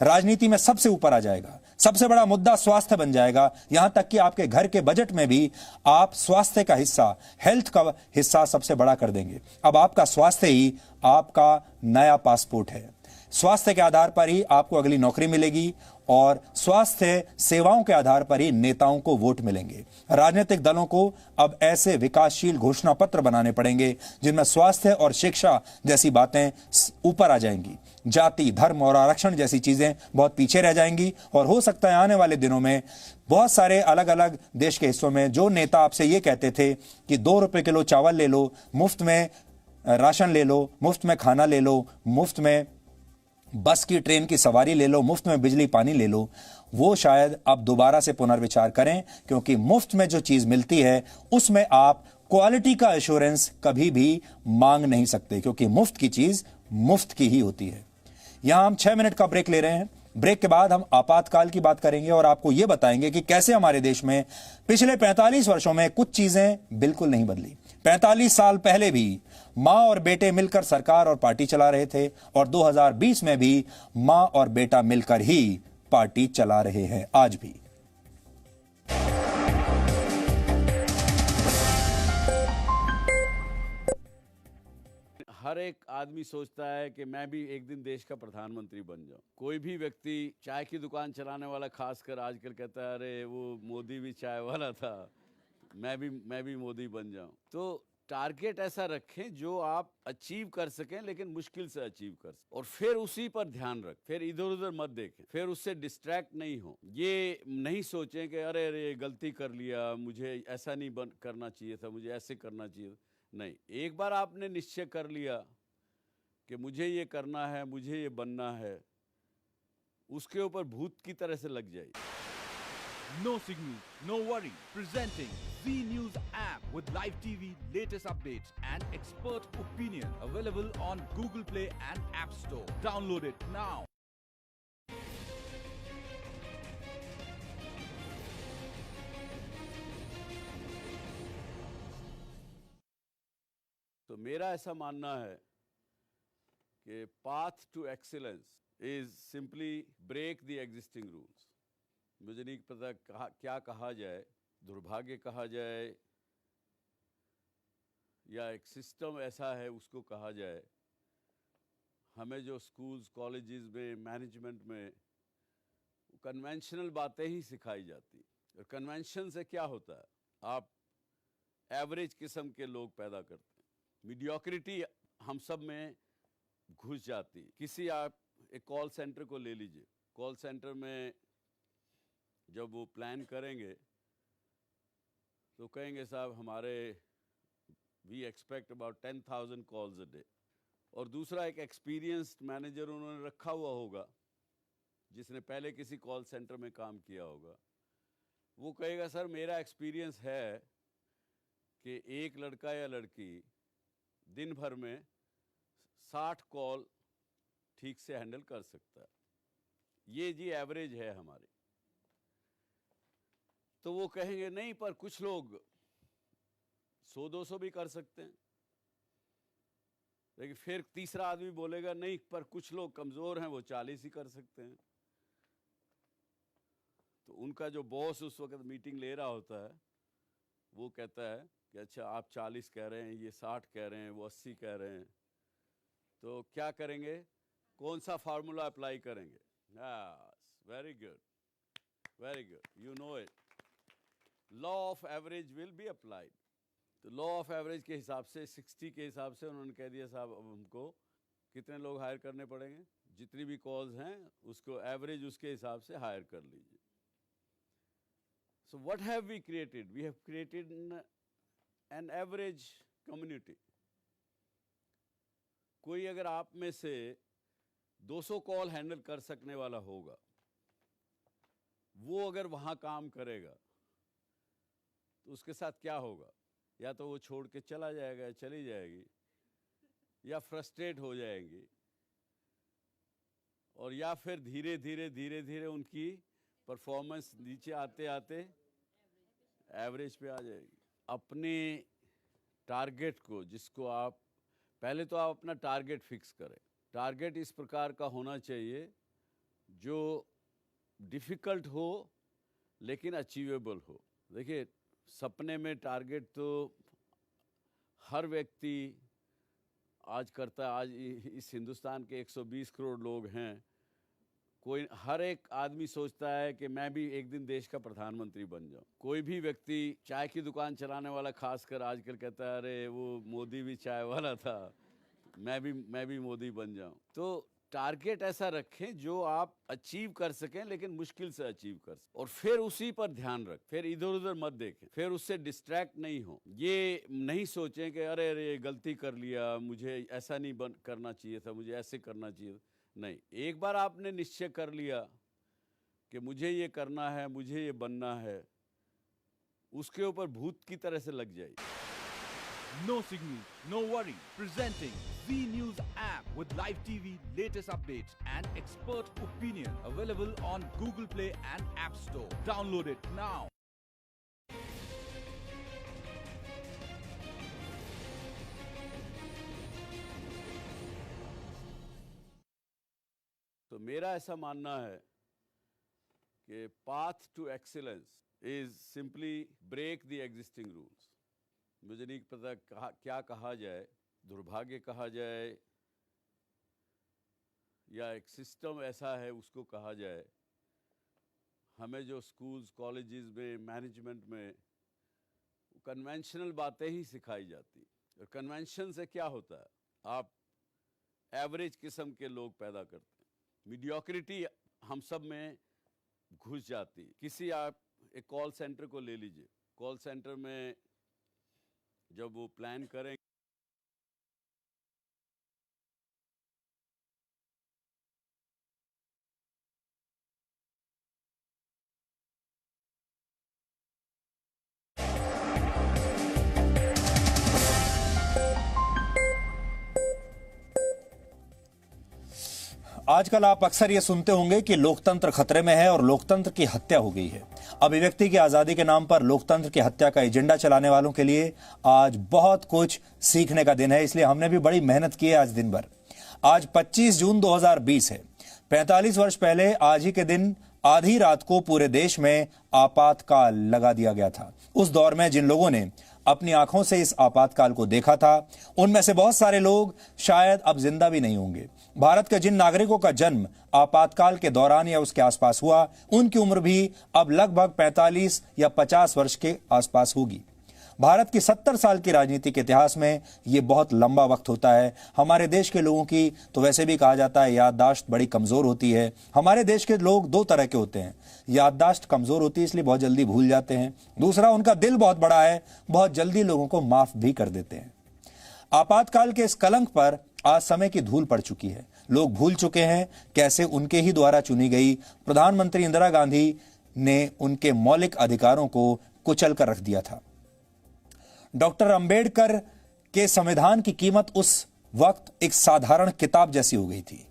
राजनीति में सबसे ऊपर आ जाएगा, सबसे बड़ा मुद्दा स्वास्थ्य बन जाएगा। यहां तक कि आपके घर के बजट में भी आप स्वास्थ्य का हिस्सा, हेल्थ का हिस्सा सबसे बड़ा कर देंगे। अब आपका स्वास्थ्य ही आपका नया पासपोर्ट है। स्वास्थ्य के आधार पर ही आपको अगली नौकरी मिलेगी और स्वास्थ्य सेवाओं के आधार पर ही नेताओं को वोट मिलेंगे। राजनीतिक दलों को अब ऐसे विकासशील घोषणा पत्र बनाने पड़ेंगे जिनमें स्वास्थ्य और शिक्षा जैसी बातें ऊपर आ जाएंगी। जाति, धर्म और आरक्षण जैसी चीजें बहुत पीछे रह जाएंगी और हो सकता है आने वाले दिनों में बहुत सारे अलग अलग देश के हिस्सों में जो नेता आपसे ये कहते थे कि 2 रुपए किलो चावल ले लो, मुफ्त में राशन ले लो, मुफ्त में खाना ले लो, मुफ्त में बस की, ट्रेन की सवारी ले लो, मुफ्त में बिजली पानी ले लो, वो शायद अब दोबारा से पुनर्विचार करें, क्योंकि मुफ्त में जो चीज मिलती है उसमें आप क्वालिटी का एश्योरेंस कभी भी मांग नहीं सकते, क्योंकि मुफ्त की चीज मुफ्त की ही होती है। यहां हम 6 मिनट का ब्रेक ले रहे हैं। ब्रेक के बाद हम आपातकाल की बात करेंगे और आपको यह बताएंगे कि कैसे हमारे देश में पिछले 45 वर्षों में कुछ चीजें बिल्कुल नहीं बदली। 45 साल पहले भी मां और बेटे मिलकर सरकार और पार्टी चला रहे थे और 2020 में भी मां और बेटा मिलकर ही पार्टी चला रहे हैं आज भी। हर एक आदमी सोचता है कि मैं भी एक दिन देश का प्रधानमंत्री बन जाऊं। कोई भी व्यक्ति, चाय की दुकान चलाने वाला खासकर आजकल कहता है अरे वो मोदी भी चाय वाला था, मैं भी मोदी बन जाऊं। तो टारगेट ऐसा रखें जो आप अचीव कर सकें, लेकिन मुश्किल से अचीव कर सकें, और फिर उसी पर ध्यान रखें, फिर इधर उधर मत देखें, फिर उससे डिस्ट्रैक्ट नहीं हो। ये नहीं सोचें कि अरे अरे गलती कर लिया, मुझे ऐसा नहीं करना चाहिए था, मुझे ऐसे करना चाहिए। नहीं, एक बार आपने निश्चय कर लिया कि मुझे ये करना है, मुझे ये बनना है, उसके ऊपर भूत की तरह से लग जाइए। No signal, no worry. Presenting Z News app with live TV, latest updates and expert opinion. Available on Google Play and App Store. Download it now. तो मेरा ऐसा मानना है कि path to excellence is simply break the existing rules. मुझे नहीं पता क्या कहा जाए, दुर्भाग्य कहा जाए या एक सिस्टम ऐसा है उसको कहा जाए। हमें जो स्कूल्स कॉलेजेस में मैनेजमेंट में कन्वेंशनल बातें ही सिखाई जाती। और कन्वेंशन से क्या होता है, आप एवरेज किस्म के लोग पैदा करते हैं, मीडियोक्रिटी हम सब में घुस जाती। किसी आप एक कॉल सेंटर को ले लीजिए, कॉल सेंटर में जब वो प्लान करेंगे तो कहेंगे साहब हमारे we expect about 10,000 calls a day. और दूसरा एक एक्सपीरियंस्ड मैनेजर उन्होंने रखा हुआ होगा जिसने पहले किसी कॉल सेंटर में काम किया होगा, वो कहेगा सर मेरा एक्सपीरियंस है कि एक लड़का या लड़की दिन भर में 60 कॉल ठीक से हैंडल कर सकता है, ये जी एवरेज है हमारी। तो वो कहेंगे नहीं पर कुछ लोग 100-200 भी कर सकते हैं। लेकिन फिर तीसरा आदमी बोलेगा नहीं पर कुछ लोग कमज़ोर हैं, वो 40 ही कर सकते हैं। तो उनका जो बॉस उस वक्त मीटिंग ले रहा होता है वो कहता है कि अच्छा आप 40 कह रहे हैं, ये 60 कह रहे हैं, वो 80 कह रहे हैं, तो क्या करेंगे, कौन सा फार्मूला अप्लाई करेंगे? Very good, very good, you know it. Law of average will be applied. तो लॉ ऑफ एवरेज के हिसाब से 60 के हिसाब से उन्होंने कह दिया साहब अब हमको कितने लोग हायर करने पड़ेंगे, जितनी भी कॉल्स हैं उसको एवरेज उसके हिसाब से हायर कर लीजिए। So what have we created? We have created an average community. कोई अगर आप में से 200 कॉल हैंडल कर सकने वाला होगा, वो अगर वहाँ काम करेगा तो उसके साथ क्या होगा? या तो वो छोड़ के चला जाएगा, चली जाएगी, या फ्रस्ट्रेट हो जाएंगी, और या फिर धीरे धीरे उनकी परफॉर्मेंस नीचे आते आते एवरेज पे आ जाएगी। अपने टारगेट को, जिसको आप पहले तो आप अपना टारगेट फिक्स करें। टारगेट इस प्रकार का होना चाहिए जो डिफ़िकल्ट हो लेकिन अचीवेबल हो। देखिए सपने में टारगेट तो हर व्यक्ति आज करता है। आज इस हिंदुस्तान के 120 करोड़ लोग हैं, कोई हर एक आदमी सोचता है कि मैं भी एक दिन देश का प्रधानमंत्री बन जाऊं। कोई भी व्यक्ति चाय की दुकान चलाने वाला खासकर आजकल कहता है अरे वो मोदी भी चाय वाला था, मैं भी मोदी बन जाऊं। तो टारगेट ऐसा रखें जो आप अचीव कर सकें, लेकिन मुश्किल से अचीव कर सकें, और फिर उसी पर ध्यान रखें, फिर इधर उधर मत देखें, फिर उससे डिस्ट्रैक्ट नहीं हो। ये नहीं सोचें कि अरे गलती कर लिया, मुझे ऐसा नहीं करना चाहिए था, मुझे ऐसे करना चाहिए। नहीं, एक बार आपने निश्चय कर लिया कि मुझे ये करना है, मुझे ये बनना है, उसके ऊपर भूत की तरह से लग जाइए। No signal, no worry. Presenting Z News app with live TV, latest updates and expert opinion. Available on Google Play and App Store. Download it now. तो मेरा ऐसा मानना है कि path to excellence is simply break the existing rules. मुझे नहीं पता क्या कहा जाए, दुर्भाग्य कहा जाए या एक सिस्टम ऐसा है उसको कहा जाए। हमें जो स्कूल्स कॉलेजेस में मैनेजमेंट में कन्वेंशनल बातें ही सिखाई जाती। और कन्वेंशन से क्या होता है, आप एवरेज किस्म के लोग पैदा करते हैं, मीडियोक्रिटी हम सब में घुस जाती। किसी आप एक कॉल सेंटर को ले लीजिए, कॉल सेंटर में जब वो प्लान करें आजकल आप अक्सर ये सुनते होंगे कि लोकतंत्र खतरे में है और लोकतंत्र की हत्या हो गई है। अभिव्यक्ति की आजादी के नाम पर लोकतंत्र की हत्या का एजेंडा चलाने वालों के लिए आज बहुत कुछ सीखने का दिन है, इसलिए हमने भी बड़ी मेहनत की है आज दिन भर। आज 25 जून 2020 है। 45 वर्ष पहले आज ही के दिन आधी रात को पूरे देश में आपातकाल लगा दिया गया था। उस दौर में जिन लोगों ने अपनी आंखों से इस आपातकाल को देखा था, उनमें से बहुत सारे लोग शायद अब जिंदा भी नहीं होंगे। भारत के जिन नागरिकों का जन्म आपातकाल के दौरान या उसके आसपास हुआ, उनकी उम्र भी अब लगभग 45 या 50 वर्ष के आसपास होगी। भारत की 70 साल की राजनीति के इतिहास में यह बहुत लंबा वक्त होता है। हमारे देश के लोगों की तो वैसे भी कहा जाता है याददाश्त बड़ी कमजोर होती है। हमारे देश के लोग दो तरह के होते हैं, याददाश्त कमजोर होती है इसलिए बहुत जल्दी भूल जाते हैं, दूसरा उनका दिल बहुत बड़ा है, बहुत जल्दी लोगों को माफ भी कर देते हैं। आपातकाल के इस कलंक पर आज समय की धूल पड़ चुकी है। लोग भूल चुके हैं कैसे उनके ही द्वारा चुनी गई प्रधानमंत्री इंदिरा गांधी ने उनके मौलिक अधिकारों को कुचल कर रख दिया था। डॉक्टर अंबेडकर के संविधान की कीमत उस वक्त एक साधारण किताब जैसी हो गई थी।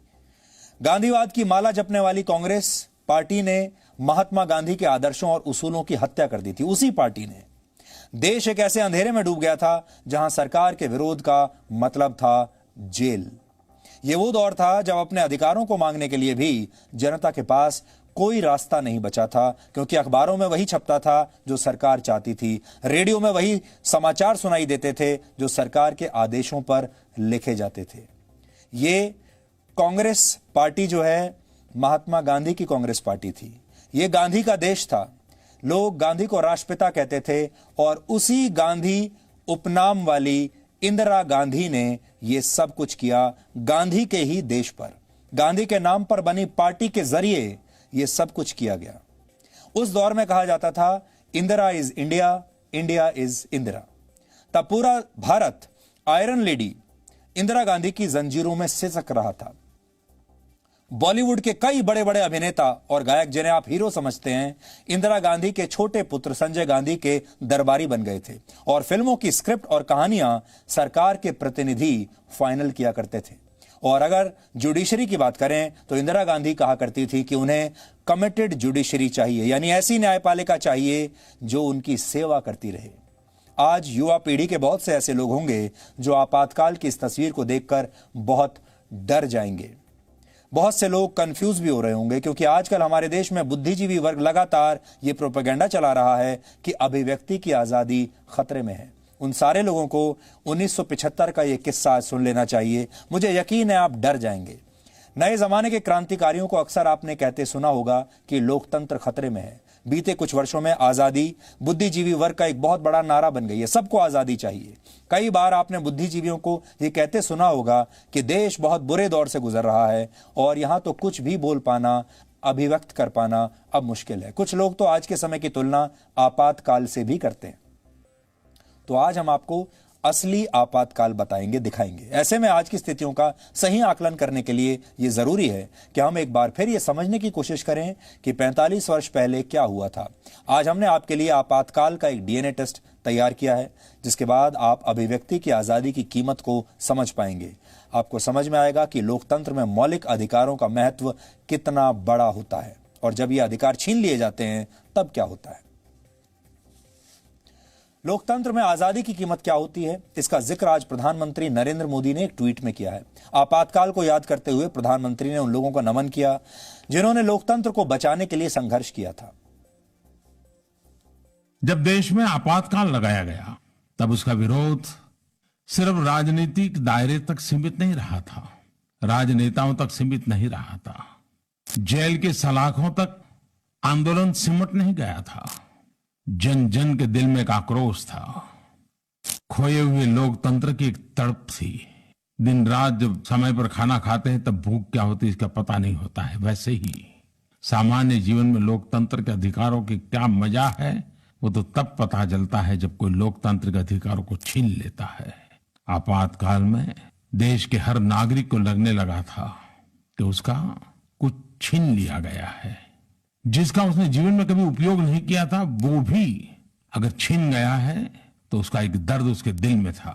गांधीवाद की माला जपने वाली कांग्रेस पार्टी ने महात्मा गांधी के आदर्शों और उसूलों की हत्या कर दी थी। उसी पार्टी ने देश एक ऐसे अंधेरे में डूब गया था जहां सरकार के विरोध का मतलब था जेल। यह वो दौर था जब अपने अधिकारों को मांगने के लिए भी जनता के पास कोई रास्ता नहीं बचा था, क्योंकि अखबारों में वही छपता था जो सरकार चाहती थी, रेडियो में वही समाचार सुनाई देते थे जो सरकार के आदेशों पर लिखे जाते थे। ये कांग्रेस पार्टी जो है महात्मा गांधी की कांग्रेस पार्टी थी। ये गांधी का देश था। लोग गांधी को राष्ट्रपिता कहते थे और उसी गांधी उपनाम वाली इंदिरा गांधी ने यह सब कुछ किया गांधी के ही देश पर। गांधी के नाम पर बनी पार्टी के जरिए यह सब कुछ किया गया। उस दौर में कहा जाता था Indira is India, India is Indira. तब पूरा भारत आयरन लेडी इंदिरा गांधी की जंजीरों में सिसक रहा था। बॉलीवुड के कई बड़े बड़े अभिनेता और गायक जिन्हें आप हीरो समझते हैं, इंदिरा गांधी के छोटे पुत्र संजय गांधी के दरबारी बन गए थे और फिल्मों की स्क्रिप्ट और कहानियां सरकार के प्रतिनिधि फाइनल किया करते थे। और अगर जुडिशरी की बात करें तो इंदिरा गांधी कहा करती थी कि उन्हें कमिटेड जुडिशरी चाहिए, यानी ऐसी न्यायपालिका चाहिए जो उनकी सेवा करती रहे। आज युवा पीढ़ी के बहुत से ऐसे लोग होंगे जो आपातकाल की इस तस्वीर को देखकर बहुत डर जाएंगे। बहुत से लोग कंफ्यूज भी हो रहे होंगे, क्योंकि आजकल हमारे देश में बुद्धिजीवी वर्ग लगातार ये प्रोपेगेंडा चला रहा है कि अभिव्यक्ति की आजादी खतरे में है। उन सारे लोगों को 1975 का ये किस्सा सुन लेना चाहिए। मुझे यकीन है आप डर जाएंगे। नए जमाने के क्रांतिकारियों को अक्सर आपने कहते सुना होगा कि लोकतंत्र खतरे में है। बीते कुछ वर्षों में आजादी बुद्धिजीवी वर्ग का एक बहुत बड़ा नारा बन गई है। सबको आजादी चाहिए। कई बार आपने बुद्धिजीवियों को ये कहते सुना होगा कि देश बहुत बुरे दौर से गुजर रहा है और यहां तो कुछ भी बोल पाना, अभिव्यक्त कर पाना अब मुश्किल है। कुछ लोग तो आज के समय की तुलना आपातकाल से भी करते हैं। तो आज हम आपको असली आपातकाल बताएंगे, दिखाएंगे। ऐसे में आज की स्थितियों का सही आकलन करने के लिए यह जरूरी है कि हम एक बार फिर यह समझने की कोशिश करें कि 45 वर्ष पहले क्या हुआ था। आज हमने आपके लिए आपातकाल का एक डीएनए टेस्ट तैयार किया है, जिसके बाद आप अभिव्यक्ति की आजादी की कीमत को समझ पाएंगे। आपको समझ में आएगा कि लोकतंत्र में मौलिक अधिकारों का महत्व कितना बड़ा होता है और जब ये अधिकार छीन लिए जाते हैं तब क्या होता है। लोकतंत्र में आजादी की कीमत क्या होती है, इसका जिक्र आज प्रधानमंत्री नरेंद्र मोदी ने एक ट्वीट में किया है। आपातकाल को याद करते हुए प्रधानमंत्री ने उन लोगों को नमन किया जिन्होंने लोकतंत्र को बचाने के लिए संघर्ष किया था। जब देश में आपातकाल लगाया गया तब उसका विरोध सिर्फ राजनीतिक दायरे तक सीमित नहीं रहा था, राजनेताओं तक सीमित नहीं रहा था, जेल के सलाखों तक आंदोलन सिमट नहीं गया था। जन जन के दिल में एक आक्रोश था। खोए हुए लोकतंत्र की एक तड़प थी। दिन रात जब समय पर खाना खाते हैं तब भूख क्या होती है इसका पता नहीं होता है, वैसे ही सामान्य जीवन में लोकतंत्र के अधिकारों की क्या मजा है वो तो तब पता चलता है जब कोई लोकतांत्रिक अधिकारों को छीन लेता है। आपातकाल में देश के हर नागरिक को लगने लगा था कि उसका कुछ छीन लिया गया है। जिसका उसने जीवन में कभी उपयोग नहीं किया था वो भी अगर छीन गया है तो उसका एक दर्द उसके दिल में था।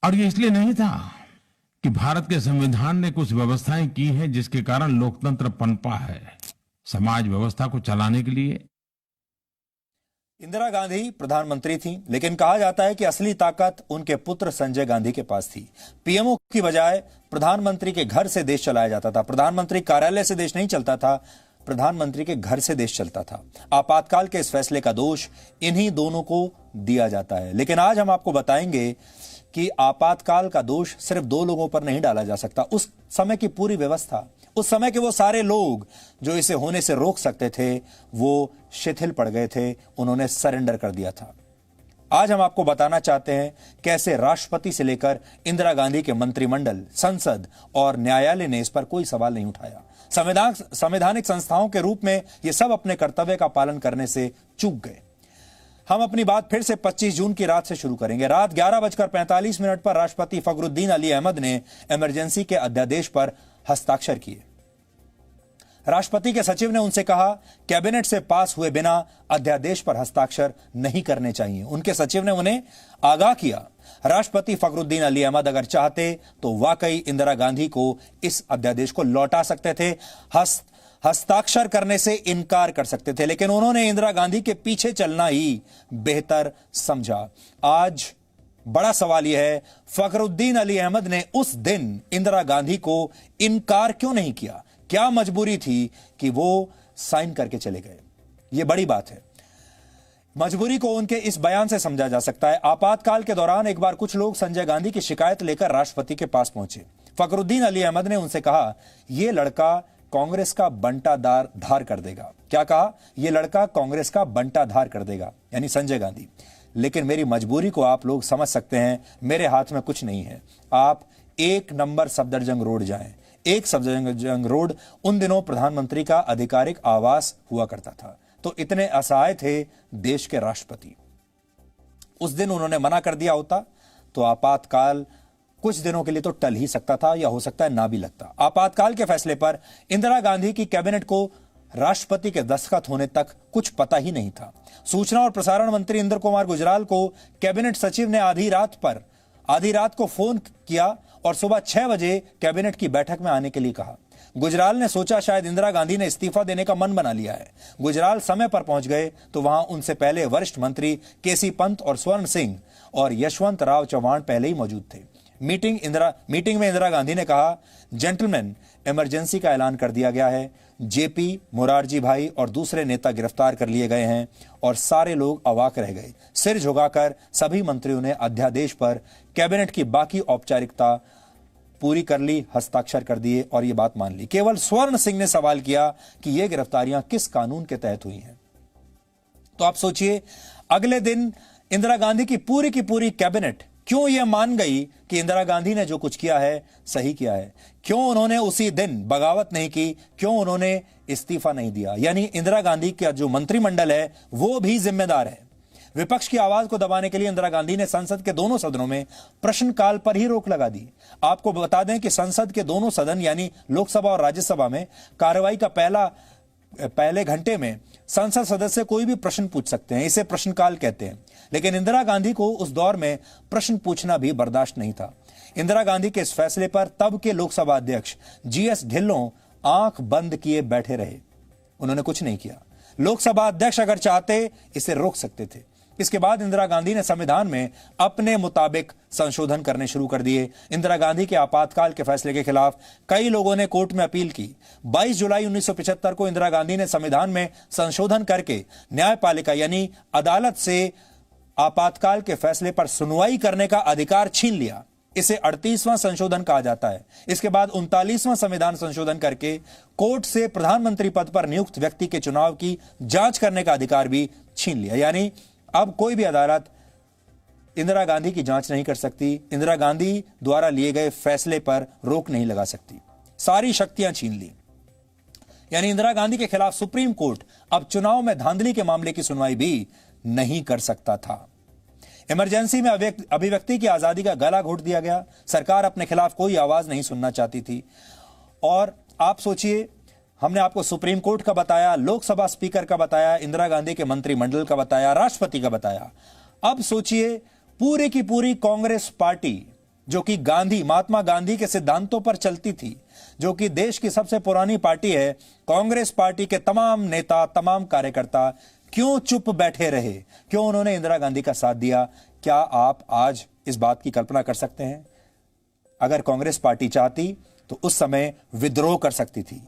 और ये इसलिए नहीं था कि भारत के संविधान ने कुछ व्यवस्थाएं की हैं जिसके कारण लोकतंत्र पनपा है। समाज व्यवस्था को चलाने के लिए इंदिरा गांधी प्रधानमंत्री थीं, लेकिन कहा जाता है कि असली ताकत उनके पुत्र संजय गांधी के पास थी। पीएमओ की बजाय प्रधानमंत्री के घर से देश चलाया जाता था। प्रधानमंत्री कार्यालय से देश नहीं चलता था, प्रधानमंत्री के घर से देश चलता था। आपातकाल के इस फैसले का दोष इन्हीं दोनों को दिया जाता है। लेकिन आज हम आपको बताएंगे कि आपातकाल का दोष सिर्फ दो लोगों पर नहीं डाला जा सकता। उस समय की पूरी व्यवस्था, उस समय के वो सारे लोग जो इसे होने से रोक सकते थे, वो शिथिल पड़ गए थे, उन्होंने सरेंडर कर दिया था। आज हम आपको बताना चाहते हैं कैसे राष्ट्रपति से लेकर इंदिरा गांधी के मंत्रिमंडल, संसद और न्यायालय ने इस पर कोई सवाल नहीं उठाया। संवैधानिक संस्थाओं के रूप में ये सब अपने कर्तव्य का पालन करने से चूक गए। हम अपनी बात फिर से 25 जून की रात से शुरू करेंगे। रात 11:45 पर राष्ट्रपति फखरुद्दीन अली अहमद ने इमरजेंसी के अध्यादेश पर हस्ताक्षर किए। राष्ट्रपति के सचिव ने उनसे कहा, कैबिनेट से पास हुए बिना अध्यादेश पर हस्ताक्षर नहीं करने चाहिए। उनके सचिव ने उन्हें आगाह किया, राष्ट्रपति फखरुद्दीन अली अहमद अगर चाहते तो वाकई इंदिरा गांधी को इस अध्यादेश को लौटा सकते थे, हस्ताक्षर करने से इनकार कर सकते थे, लेकिन उन्होंने इंदिरा गांधी के पीछे चलना ही बेहतर समझा। आज बड़ा सवाल यह है, फखरुद्दीन अली अहमद ने उस दिन इंदिरा गांधी को इनकार क्यों नहीं किया? क्या मजबूरी थी कि वो साइन करके चले गए? यह बड़ी बात है। मजबूरी को उनके इस बयान से समझा जा सकता है। आपातकाल के दौरान एक बार कुछ लोग संजय गांधी की शिकायत लेकर राष्ट्रपति के पास पहुंचे। फखरुद्दीन अली अहमद ने उनसे कहा, यह लड़का कांग्रेस का बंटाधार कर देगा। क्या कहा? यह लड़का कांग्रेस का बंटाधार कर देगा, यानी संजय गांधी। लेकिन मेरी मजबूरी को आप लोग समझ सकते हैं, मेरे हाथ में कुछ नहीं है। आप 1 नंबर सफदरजंग रोड जाएं। 1 सफदरजंग रोड उन दिनों प्रधानमंत्री का आधिकारिक आवास हुआ करता था। तो इतने असहाय थे देश के राष्ट्रपति। उस दिन उन्होंने मना कर दिया होता तो आपातकाल कुछ दिनों के लिए तो टल ही सकता था, या हो सकता है ना भी लगता। आपातकाल के फैसले पर इंदिरा गांधी की कैबिनेट को राष्ट्रपति के दस्तखत होने तक कुछ पता ही नहीं था। सूचना और प्रसारण मंत्री इंद्र कुमार गुजराल को कैबिनेट सचिव ने आधी रात को फोन किया और सुबह 6 बजे कैबिनेट की बैठक में आने के लिए कहा। गुजराल ने सोचा शायद इंदिरा गांधी ने इस्तीफा देने का मन बना लिया है। गुजराल समय पर पहुंच गए तो वहां उनसे पहले वरिष्ठ मंत्री केसी पंत और स्वर्ण सिंह और यशवंत राव चौहान पहले ही मौजूद थे। मीटिंग में इंदिरा गांधी ने कहा, जेंटलमैन, इमरजेंसी का ऐलान कर दिया गया है। जेपी, मोरारजी भाई और दूसरे नेता गिरफ्तार कर लिए गए हैं। और सारे लोग अवाक रह गए। सिर झुकाकर सभी मंत्रियों ने अध्यादेश पर कैबिनेट की बाकी औपचारिकता पूरी कर ली, हस्ताक्षर कर दिए और यह बात मान ली। केवल स्वर्ण सिंह ने सवाल किया कि यह गिरफ्तारियां किस कानून के तहत हुई हैं। तो आप सोचिए, अगले दिन इंदिरा गांधी की पूरी कैबिनेट क्यों यह मान गई कि इंदिरा गांधी ने जो कुछ किया है सही किया है? क्यों उन्होंने उसी दिन बगावत नहीं की? क्यों उन्होंने इस्तीफा नहीं दिया? यानी इंदिरा गांधी का जो मंत्रिमंडल है वो भी जिम्मेदार है। विपक्ष की आवाज को दबाने के लिए इंदिरा गांधी ने संसद के दोनों सदनों में प्रश्नकाल पर ही रोक लगा दी। आपको बता दें कि संसद के दोनों सदन यानी लोकसभा और राज्यसभा में कार्रवाई का पहले घंटे में संसद सदस्य कोई भी प्रश्न पूछ सकते हैं। इसे प्रश्नकाल कहते हैं। लेकिन इंदिरा गांधी को उस दौर में प्रश्न पूछना भी बर्दाश्त नहीं था। इंदिरा गांधी के इस फैसले पर तब के लोकसभा अध्यक्ष जीएस ढिल्लों आंख बंद किए बैठे रहे। उन्होंने कुछ नहीं किया। लोकसभा अध्यक्ष अगर चाहते इसे रोक सकते थे। इसके बाद इंदिरा गांधी ने संविधान में अपने मुताबिक संशोधन करने शुरू कर दिए। इंदिरा गांधी के आपातकाल के फैसले के खिलाफ कई लोगों ने कोर्ट में अपील की। 22 जुलाई 1975 को इंदिरा गांधी ने संविधान में संशोधन करके न्यायपालिका यानी अदालत से आपातकाल के फैसले पर सुनवाई करने का अधिकार छीन लिया। इसे 38वां संशोधन कहा जाता है। इसके बाद 39वां संविधान संशोधन करके कोर्ट से प्रधानमंत्री पद पर नियुक्त व्यक्ति के चुनाव की जांच करने का अधिकार भी छीन लिया। यानी अब कोई भी अदालत इंदिरा गांधी की जांच नहीं कर सकती, इंदिरा गांधी द्वारा लिए गए फैसले पर रोक नहीं लगा सकती। सारी शक्तियां छीन ली। यानी इंदिरा गांधी के खिलाफ सुप्रीम कोर्ट अब चुनाव में धांधली के मामले की सुनवाई भी नहीं कर सकता था। इमरजेंसी में अभिव्यक्ति की आजादी का गला घोट दिया गया। सरकार अपने खिलाफ कोई आवाज नहीं सुनना चाहती थी। और आप सोचिए, हमने आपको सुप्रीम कोर्ट का बताया, लोकसभा स्पीकर का बताया, इंदिरा गांधी के मंत्रिमंडल का बताया, राष्ट्रपति का बताया। अब सोचिए, पूरी की पूरी कांग्रेस पार्टी जो कि महात्मा गांधी के सिद्धांतों पर चलती थी, जो कि देश की सबसे पुरानी पार्टी है, कांग्रेस पार्टी के तमाम नेता, तमाम कार्यकर्ता क्यों चुप बैठे रहे, क्यों उन्होंने इंदिरा गांधी का साथ दिया? क्या आप आज इस बात की कल्पना कर सकते हैं? अगर कांग्रेस पार्टी चाहती तो उस समय विद्रोह कर सकती थी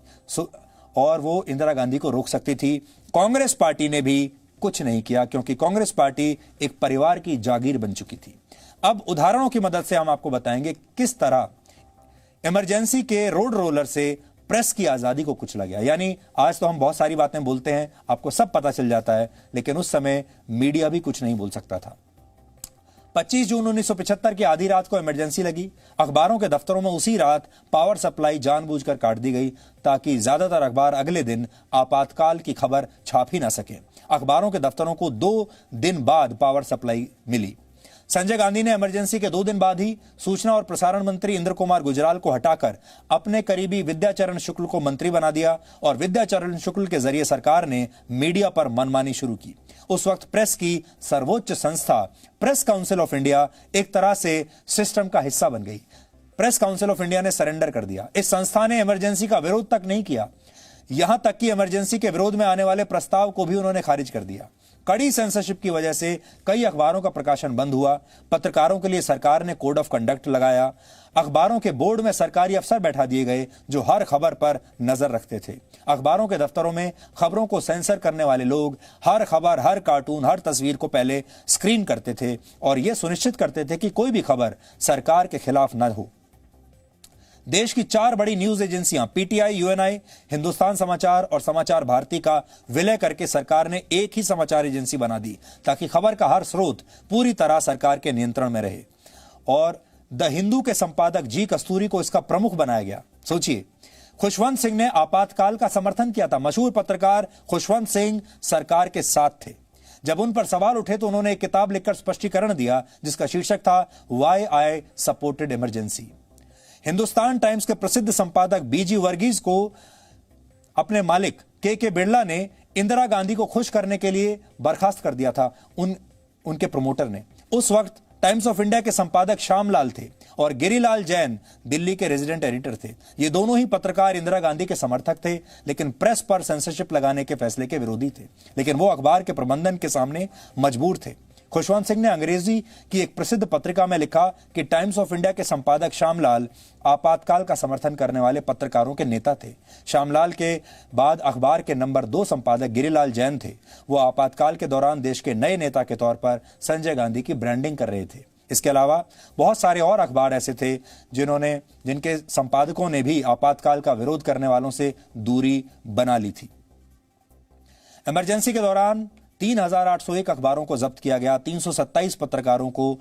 और वो इंदिरा गांधी को रोक सकती थी। कांग्रेस पार्टी ने भी कुछ नहीं किया, क्योंकि कांग्रेस पार्टी एक परिवार की जागीर बन चुकी थी। अब उदाहरणों की मदद से हम आपको बताएंगे किस तरह इमरजेंसी के रोड रोलर से प्रेस की आजादी को कुचला गया। यानी आज तो हम बहुत सारी बातें बोलते हैं, आपको सब पता चल जाता है, लेकिन उस समय मीडिया भी कुछ नहीं बोल सकता था। 25 जून 1975 की आधी रात को इमरजेंसी लगी। अखबारों के दफ्तरों में उसी रात पावर सप्लाई जानबूझकर काट दी गई ताकि ज्यादातर अखबार अगले दिन आपातकाल की खबर छाप ही ना सके। अखबारों के दफ्तरों को 2 दिन बाद पावर सप्लाई मिली। संजय गांधी ने इमरजेंसी के 2 दिन बाद ही सूचना और प्रसारण मंत्री इंद्र कुमार गुजराल को हटाकर अपने करीबी विद्याचरण शुक्ल को मंत्री बना दिया और विद्याचरण शुक्ल के जरिए सरकार ने मीडिया पर मनमानी शुरू की। उस वक्त प्रेस की सर्वोच्च संस्था प्रेस काउंसिल ऑफ इंडिया एक तरह से सिस्टम का हिस्सा बन गई। प्रेस काउंसिल ऑफ इंडिया ने सरेंडर कर दिया। इस संस्था ने इमरजेंसी का विरोध तक नहीं किया, यहां तक कि इमरजेंसी के विरोध में आने वाले प्रस्ताव को भी उन्होंने खारिज कर दिया। कड़ी सेंसरशिप की वजह से कई अखबारों का प्रकाशन बंद हुआ। पत्रकारों के लिए सरकार ने कोड ऑफ कंडक्ट लगाया। अखबारों के बोर्ड में सरकारी अफसर बैठा दिए गए जो हर खबर पर नजर रखते थे। अखबारों के दफ्तरों में खबरों को सेंसर करने वाले लोग हर खबर, हर कार्टून, हर तस्वीर को पहले स्क्रीन करते थे और यह सुनिश्चित करते थे कि कोई भी खबर सरकार के खिलाफ न हो। देश की 4 बड़ी न्यूज एजेंसियां पीटीआई, यूएनआई, हिंदुस्तान समाचार और समाचार भारती का विलय करके सरकार ने एक ही समाचार एजेंसी बना दी ताकि खबर का हर स्रोत पूरी तरह सरकार के नियंत्रण में रहे। और द हिंदू के संपादक जी कस्तूरी को इसका प्रमुख बनाया गया। सोचिए, खुशवंत सिंह ने आपातकाल का समर्थन किया था। मशहूर पत्रकार खुशवंत सिंह सरकार के साथ थे। जब उन पर सवाल उठे तो उन्होंने एक किताब लिखकर स्पष्टीकरण दिया जिसका शीर्षक था why I supported emergency. Hindustan times के प्रसिद्ध संपादक बीजी वर्गीज को अपने मालिक के बिरला ने इंदिरा गांधी को खुश करने के लिए बर्खास्त कर दिया था। उनके प्रमोटर ने। उस वक्त टाइम्स ऑफ इंडिया के संपादक श्यामलाल थे और गिरिलाल जैन दिल्ली के रेजिडेंट एडिटर थे। ये दोनों ही पत्रकार इंदिरा गांधी के समर्थक थे, लेकिन प्रेस पर सेंसरशिप लगाने के फैसले के विरोधी थे। लेकिन वो अखबार के प्रबंधन के सामने मजबूर थे। खुशवंत सिंह ने अंग्रेजी की एक प्रसिद्ध पत्रिका में लिखा कि टाइम्स ऑफ इंडिया के संपादक श्यामलाल आपातकाल का समर्थन करने वाले पत्रकारों के नेता थे। श्यामलाल के बाद अखबार के नंबर 2 संपादक गिरिलाल जैन थे। वो आपातकाल के दौरान देश के नए नेता के तौर पर संजय गांधी की ब्रांडिंग कर रहे थे। इसके अलावा बहुत सारे और अखबार ऐसे थे जिनके संपादकों ने भी आपातकाल का विरोध करने वालों से दूरी बना ली थी। इमरजेंसी के दौरान 3801 अखबारों को जब्त किया गया, 327 पत्रकारों को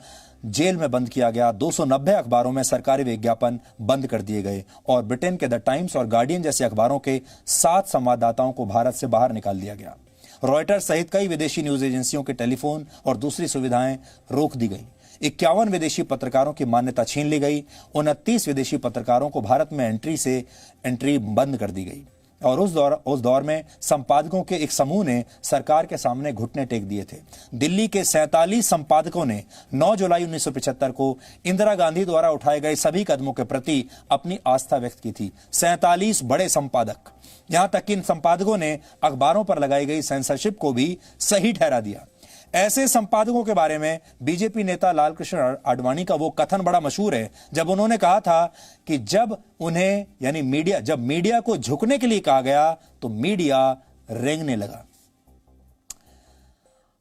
जेल में बंद किया गया, 290 अखबारों में सरकारी विज्ञापन बंद कर दिए गए और ब्रिटेन के द टाइम्स और गार्डियन जैसे अखबारों के 7 संवाददाताओं को भारत से बाहर निकाल दिया गया। रॉयटर्स सहित कई विदेशी न्यूज एजेंसियों के टेलीफोन और दूसरी सुविधाएं रोक दी गई। 51 विदेशी पत्रकारों की मान्यता छीन ली गई। 29 विदेशी पत्रकारों को भारत में एंट्री बंद कर दी गई। और उस दौर में संपादकों के एक समूह ने सरकार के सामने घुटने टेक दिए थे। दिल्ली के 47 संपादकों ने 9 जुलाई 1975 को इंदिरा गांधी द्वारा उठाए गए सभी कदमों के प्रति अपनी आस्था व्यक्त की थी। 47 बड़े संपादक। यहां तक कि इन संपादकों ने अखबारों पर लगाई गई सेंसरशिप को भी सही ठहरा दिया। ऐसे संपादकों के बारे में बीजेपी नेता लालकृष्ण आडवाणी का वो कथन बड़ा मशहूर है, जब उन्होंने कहा था कि जब मीडिया को झुकने के लिए कहा गया तो मीडिया रेंगने लगा।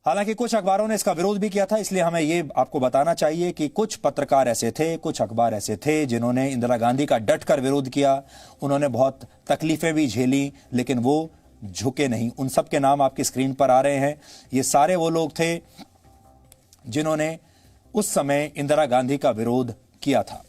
हालांकि कुछ अखबारों ने इसका विरोध भी किया था, इसलिए हमें यह आपको बताना चाहिए कि कुछ पत्रकार ऐसे थे, कुछ अखबार ऐसे थे जिन्होंने इंदिरा गांधी का डटकर विरोध किया। उन्होंने बहुत तकलीफें भी झेली, लेकिन वो झुके नहीं। उन सब के नाम आपकी स्क्रीन पर आ रहे हैं। ये सारे वो लोग थे जिन्होंने उस समय इंदिरा गांधी का विरोध किया था।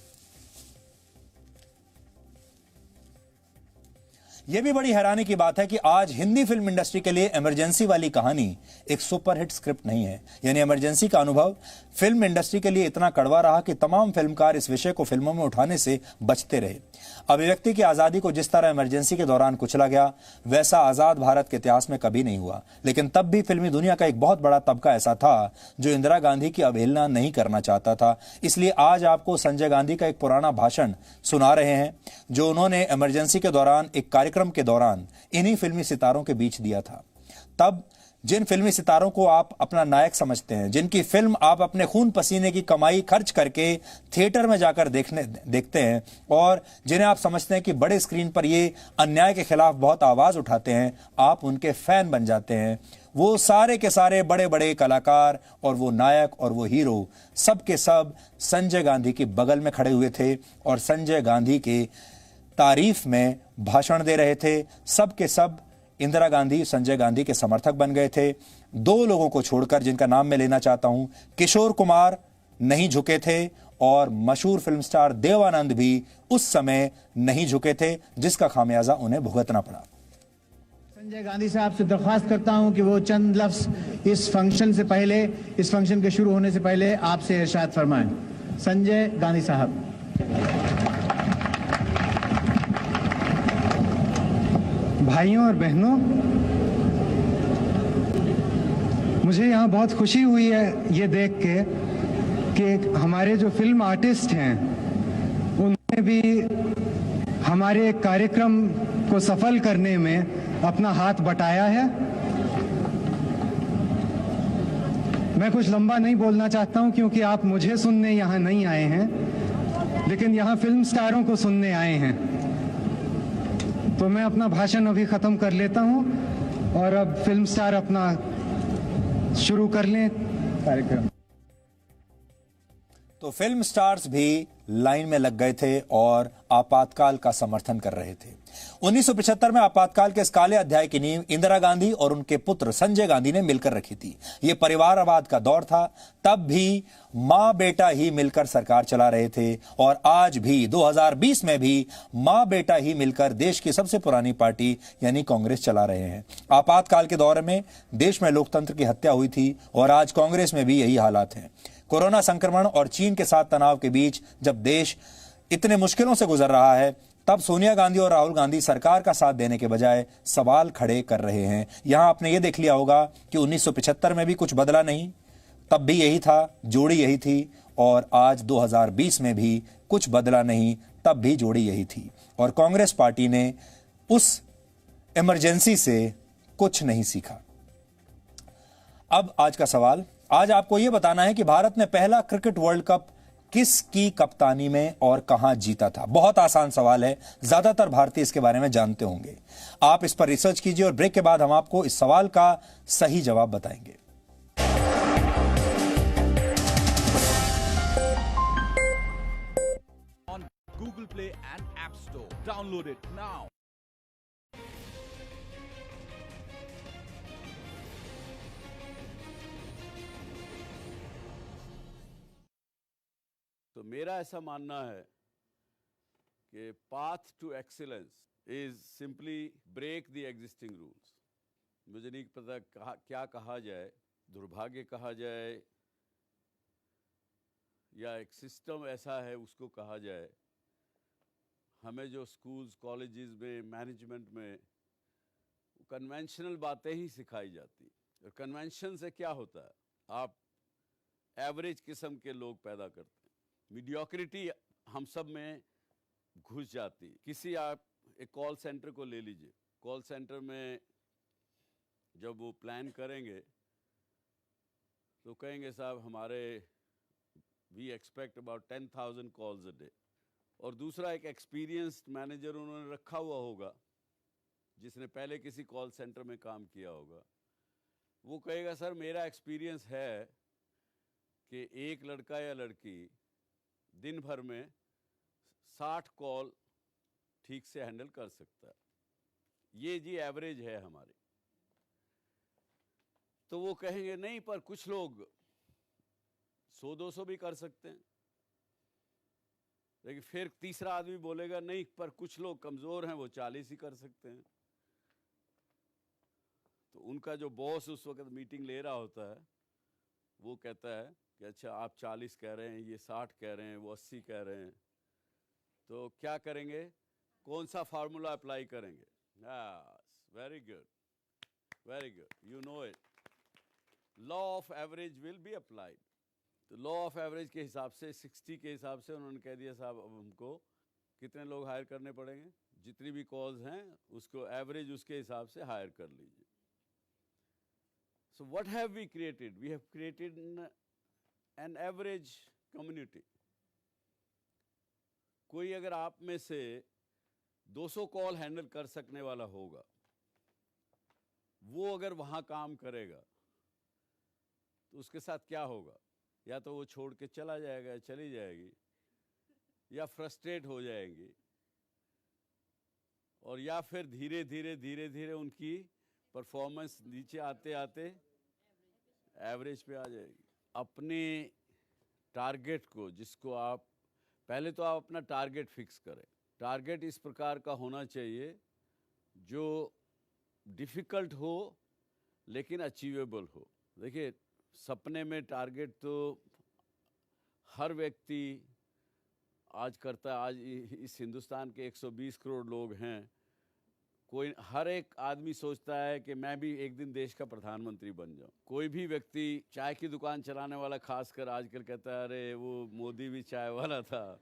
यह भी बड़ी हैरानी की बात है कि आज हिंदी फिल्म इंडस्ट्री के लिए इमरजेंसी वाली कहानी एक सुपरहिट स्क्रिप्ट नहीं है। यानी इमरजेंसी का अनुभव फिल्म इंडस्ट्री के लिए इतना कड़वा रहा कि तमाम फिल्मकार इस विषय को फिल्मों में उठाने से बचते रहे। अभिव्यक्ति की आजादी को जिस तरह इमरजेंसी के दौरान कुचला गया, वैसा आजाद भारत के इतिहास में कभी नहीं हुआ। लेकिन तब भी फिल्मी दुनिया का एक बहुत बड़ा तबका ऐसा था जो इंदिरा गांधी की अवहेलना नहीं करना चाहता था। इसलिए आज आपको संजय गांधी का एक पुराना भाषण सुना रहे हैं जो उन्होंने इमरजेंसी के दौरान एक कार्यक्रम के दौरान इन्हीं फिल्मी सितारों के बीच दिया था। तब जिन फिल्मी सितारों को आप अपना नायक समझते हैं, जिनकी फिल्म आप अपने खून पसीने की कमाई खर्च करके थिएटर में जाकर देखते हैं और जिन्हें आप समझते हैं कि बड़े स्क्रीन पर ये अन्याय के खिलाफ बहुत आवाज उठाते हैं, आप उनके फैन बन जाते हैं। वो सारे के सारे बड़े बड़े कलाकार और वो नायक और वो हीरो सब के सब संजय गांधी के बगल में खड़े हुए थे और संजय गांधी के तारीफ में भाषण दे रहे थे। सब के सब इंदिरा गांधी संजय गांधी के समर्थक बन गए थे। दो लोगों को छोड़कर जिनका नाम मैं लेना चाहता हूं, किशोर कुमार नहीं झुके थे और मशहूर फिल्म स्टार देवानंद भी उस समय नहीं झुके थे, जिसका खामियाजा उन्हें भुगतना पड़ा। संजय गांधी साहब से दरख्वास्त करता हूं कि वो चंद लफ्ज इस फंक्शन के शुरू होने से पहले आपसे इरशाद फरमाएं। संजय गांधी साहब। भाइयों और बहनों, मुझे यहाँ बहुत खुशी हुई है ये देख के कि हमारे जो फिल्म आर्टिस्ट हैं उन्होंने भी हमारे कार्यक्रम को सफल करने में अपना हाथ बटाया है। मैं कुछ लंबा नहीं बोलना चाहता हूं क्योंकि आप मुझे सुनने यहाँ नहीं आए हैं, लेकिन यहाँ फिल्म स्टारों को सुनने आए हैं। तो मैं अपना भाषण अभी खत्म कर लेता हूं और अब फिल्म स्टार अपना शुरू कर लें कार्यक्रम। तो फिल्म स्टार्स भी लाइन में लग गए थे और आपातकाल का समर्थन कर रहे थे। 1975 में आपातकाल के इस काले अध्याय की नींव इंदिरा गांधी और उनके पुत्र संजय गांधी ने मिलकर रखी थी। यह परिवारवाद का दौर था। तब भी मां बेटा ही मिलकर सरकार चला रहे थे और आज भी 2020 में भी मां बेटा ही मिलकर देश की सबसे पुरानी पार्टी यानी कांग्रेस चला रहे हैं। आपातकाल के दौर में देश में लोकतंत्र की हत्या हुई थी और आज कांग्रेस में भी यही हालात हैं। कोरोना संक्रमण और चीन के साथ तनाव के बीच जब देश इतने मुश्किलों से गुजर रहा है, तब सोनिया गांधी और राहुल गांधी सरकार का साथ देने के बजाय सवाल खड़े कर रहे हैं। यहां आपने ये देख लिया होगा कि 1975 में भी कुछ बदला नहीं, तब भी यही था, जोड़ी यही थी, और आज 2020 में भी कुछ बदला नहीं, तब भी जोड़ी यही थी। और कांग्रेस पार्टी ने उस इमरजेंसी से कुछ नहीं सीखा। अब आज का सवाल, आज आपको यह बताना है कि भारत ने पहला क्रिकेट वर्ल्ड कप किसकी कप्तानी में और कहां जीता था। बहुत आसान सवाल है, ज्यादातर भारतीय इसके बारे में जानते होंगे। आप इस पर रिसर्च कीजिए और ब्रेक के बाद हम आपको इस सवाल का सही जवाब बताएंगे। On Google Play and App Store. Download it now. तो मेरा ऐसा मानना है कि path to excellence is simply break the existing rules. मुझे नहीं पता क्या कहा जाए, दुर्भाग्य कहा जाए या एक सिस्टम ऐसा है उसको कहा जाए। हमें जो स्कूल्स कॉलेजेस में मैनेजमेंट में कन्वेंशनल बातें ही सिखाई जाती। और कन्वेंशन से क्या होता है, आप एवरेज किस्म के लोग पैदा करते हैं, मीडियोक्रिटी हम सब में घुस जाती। किसी आप एक कॉल सेंटर को ले लीजिए, कॉल सेंटर में जब वो प्लान करेंगे तो कहेंगे साहब हमारे we expect about 10,000 calls a day. और दूसरा एक एक्सपीरियंस्ड मैनेजर उन्होंने रखा हुआ होगा जिसने पहले किसी कॉल सेंटर में काम किया होगा। वो कहेगा सर मेरा एक्सपीरियंस है कि एक लड़का या लड़की दिन भर में 60 कॉल ठीक से हैंडल कर सकता है। ये जी एवरेज है हमारी। तो वो कहेंगे नहीं पर कुछ लोग 100-200 भी कर सकते हैं। लेकिन फिर तीसरा आदमी बोलेगा नहीं पर कुछ लोग कमजोर हैं, वो 40 ही कर सकते हैं। तो उनका जो बॉस उस वक्त मीटिंग ले रहा होता है वो कहता है कि अच्छा आप 40 कह रहे हैं, ये 60 कह रहे हैं, वो 80 कह रहे हैं, तो क्या करेंगे, कौन सा फार्मूला अप्लाई करेंगे? Very good, very good, you know it. Law of average will be applied. तो लॉ ऑफ एवरेज के हिसाब से 60 के हिसाब से उन्होंने कह दिया साहब अब हमको कितने लोग हायर करने पड़ेंगे, जितनी भी कॉल्स हैं उसको एवरेज उसके हिसाब से हायर कर लीजिए। So what have we created? We have created an average community. कोई अगर आप में से 200 कॉल हैंडल कर सकने वाला होगा, वो अगर वहाँ काम करेगा तो उसके साथ क्या होगा? या तो वो छोड़ के चला जाएगा, चली जाएगी, या फ्रस्ट्रेट हो जाएंगी, और या फिर धीरे धीरे उनकी परफॉर्मेंस नीचे आते आते एवरेज पे आ जाएगी। अपने टारगेट को, जिसको आप पहले तो आप अपना टारगेट फिक्स करें। टारगेट इस प्रकार का होना चाहिए जो डिफ़िकल्ट हो लेकिन अचीवेबल हो। देखिए, सपने में टारगेट तो हर व्यक्ति आज करता है। आज इस हिंदुस्तान के 120 करोड़ लोग हैं, हर एक आदमी सोचता है कि मैं भी एक दिन देश का प्रधानमंत्री बन जाऊं। कोई भी व्यक्ति, चाय की दुकान चलाने वाला खासकर आजकल कहता है अरे वो मोदी भी चाय वाला था,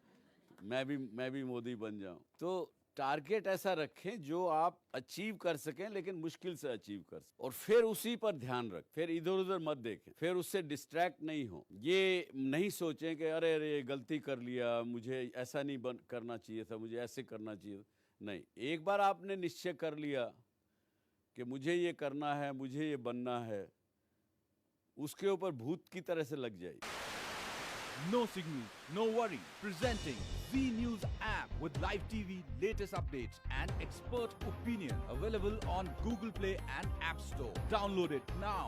मैं भी मोदी बन जाऊं। तो टारगेट ऐसा रखें जो आप अचीव कर सकें, लेकिन मुश्किल से अचीव कर सकें, और फिर उसी पर ध्यान रखें। फिर इधर उधर मत देखें, फिर उससे डिस्ट्रैक्ट नहीं हो। ये नहीं सोचें कि अरे गलती कर लिया, मुझे ऐसा नहीं करना चाहिए था, मुझे ऐसे करना चाहिए। नहीं, एक बार आपने निश्चय कर लिया कि मुझे ये करना है, मुझे ये बनना है, उसके ऊपर भूत की तरह से लग जाइए। No signal, no worry. Presenting Z News app with live TV, latest updates and expert opinion. Available on Google Play and App Store. Download it now.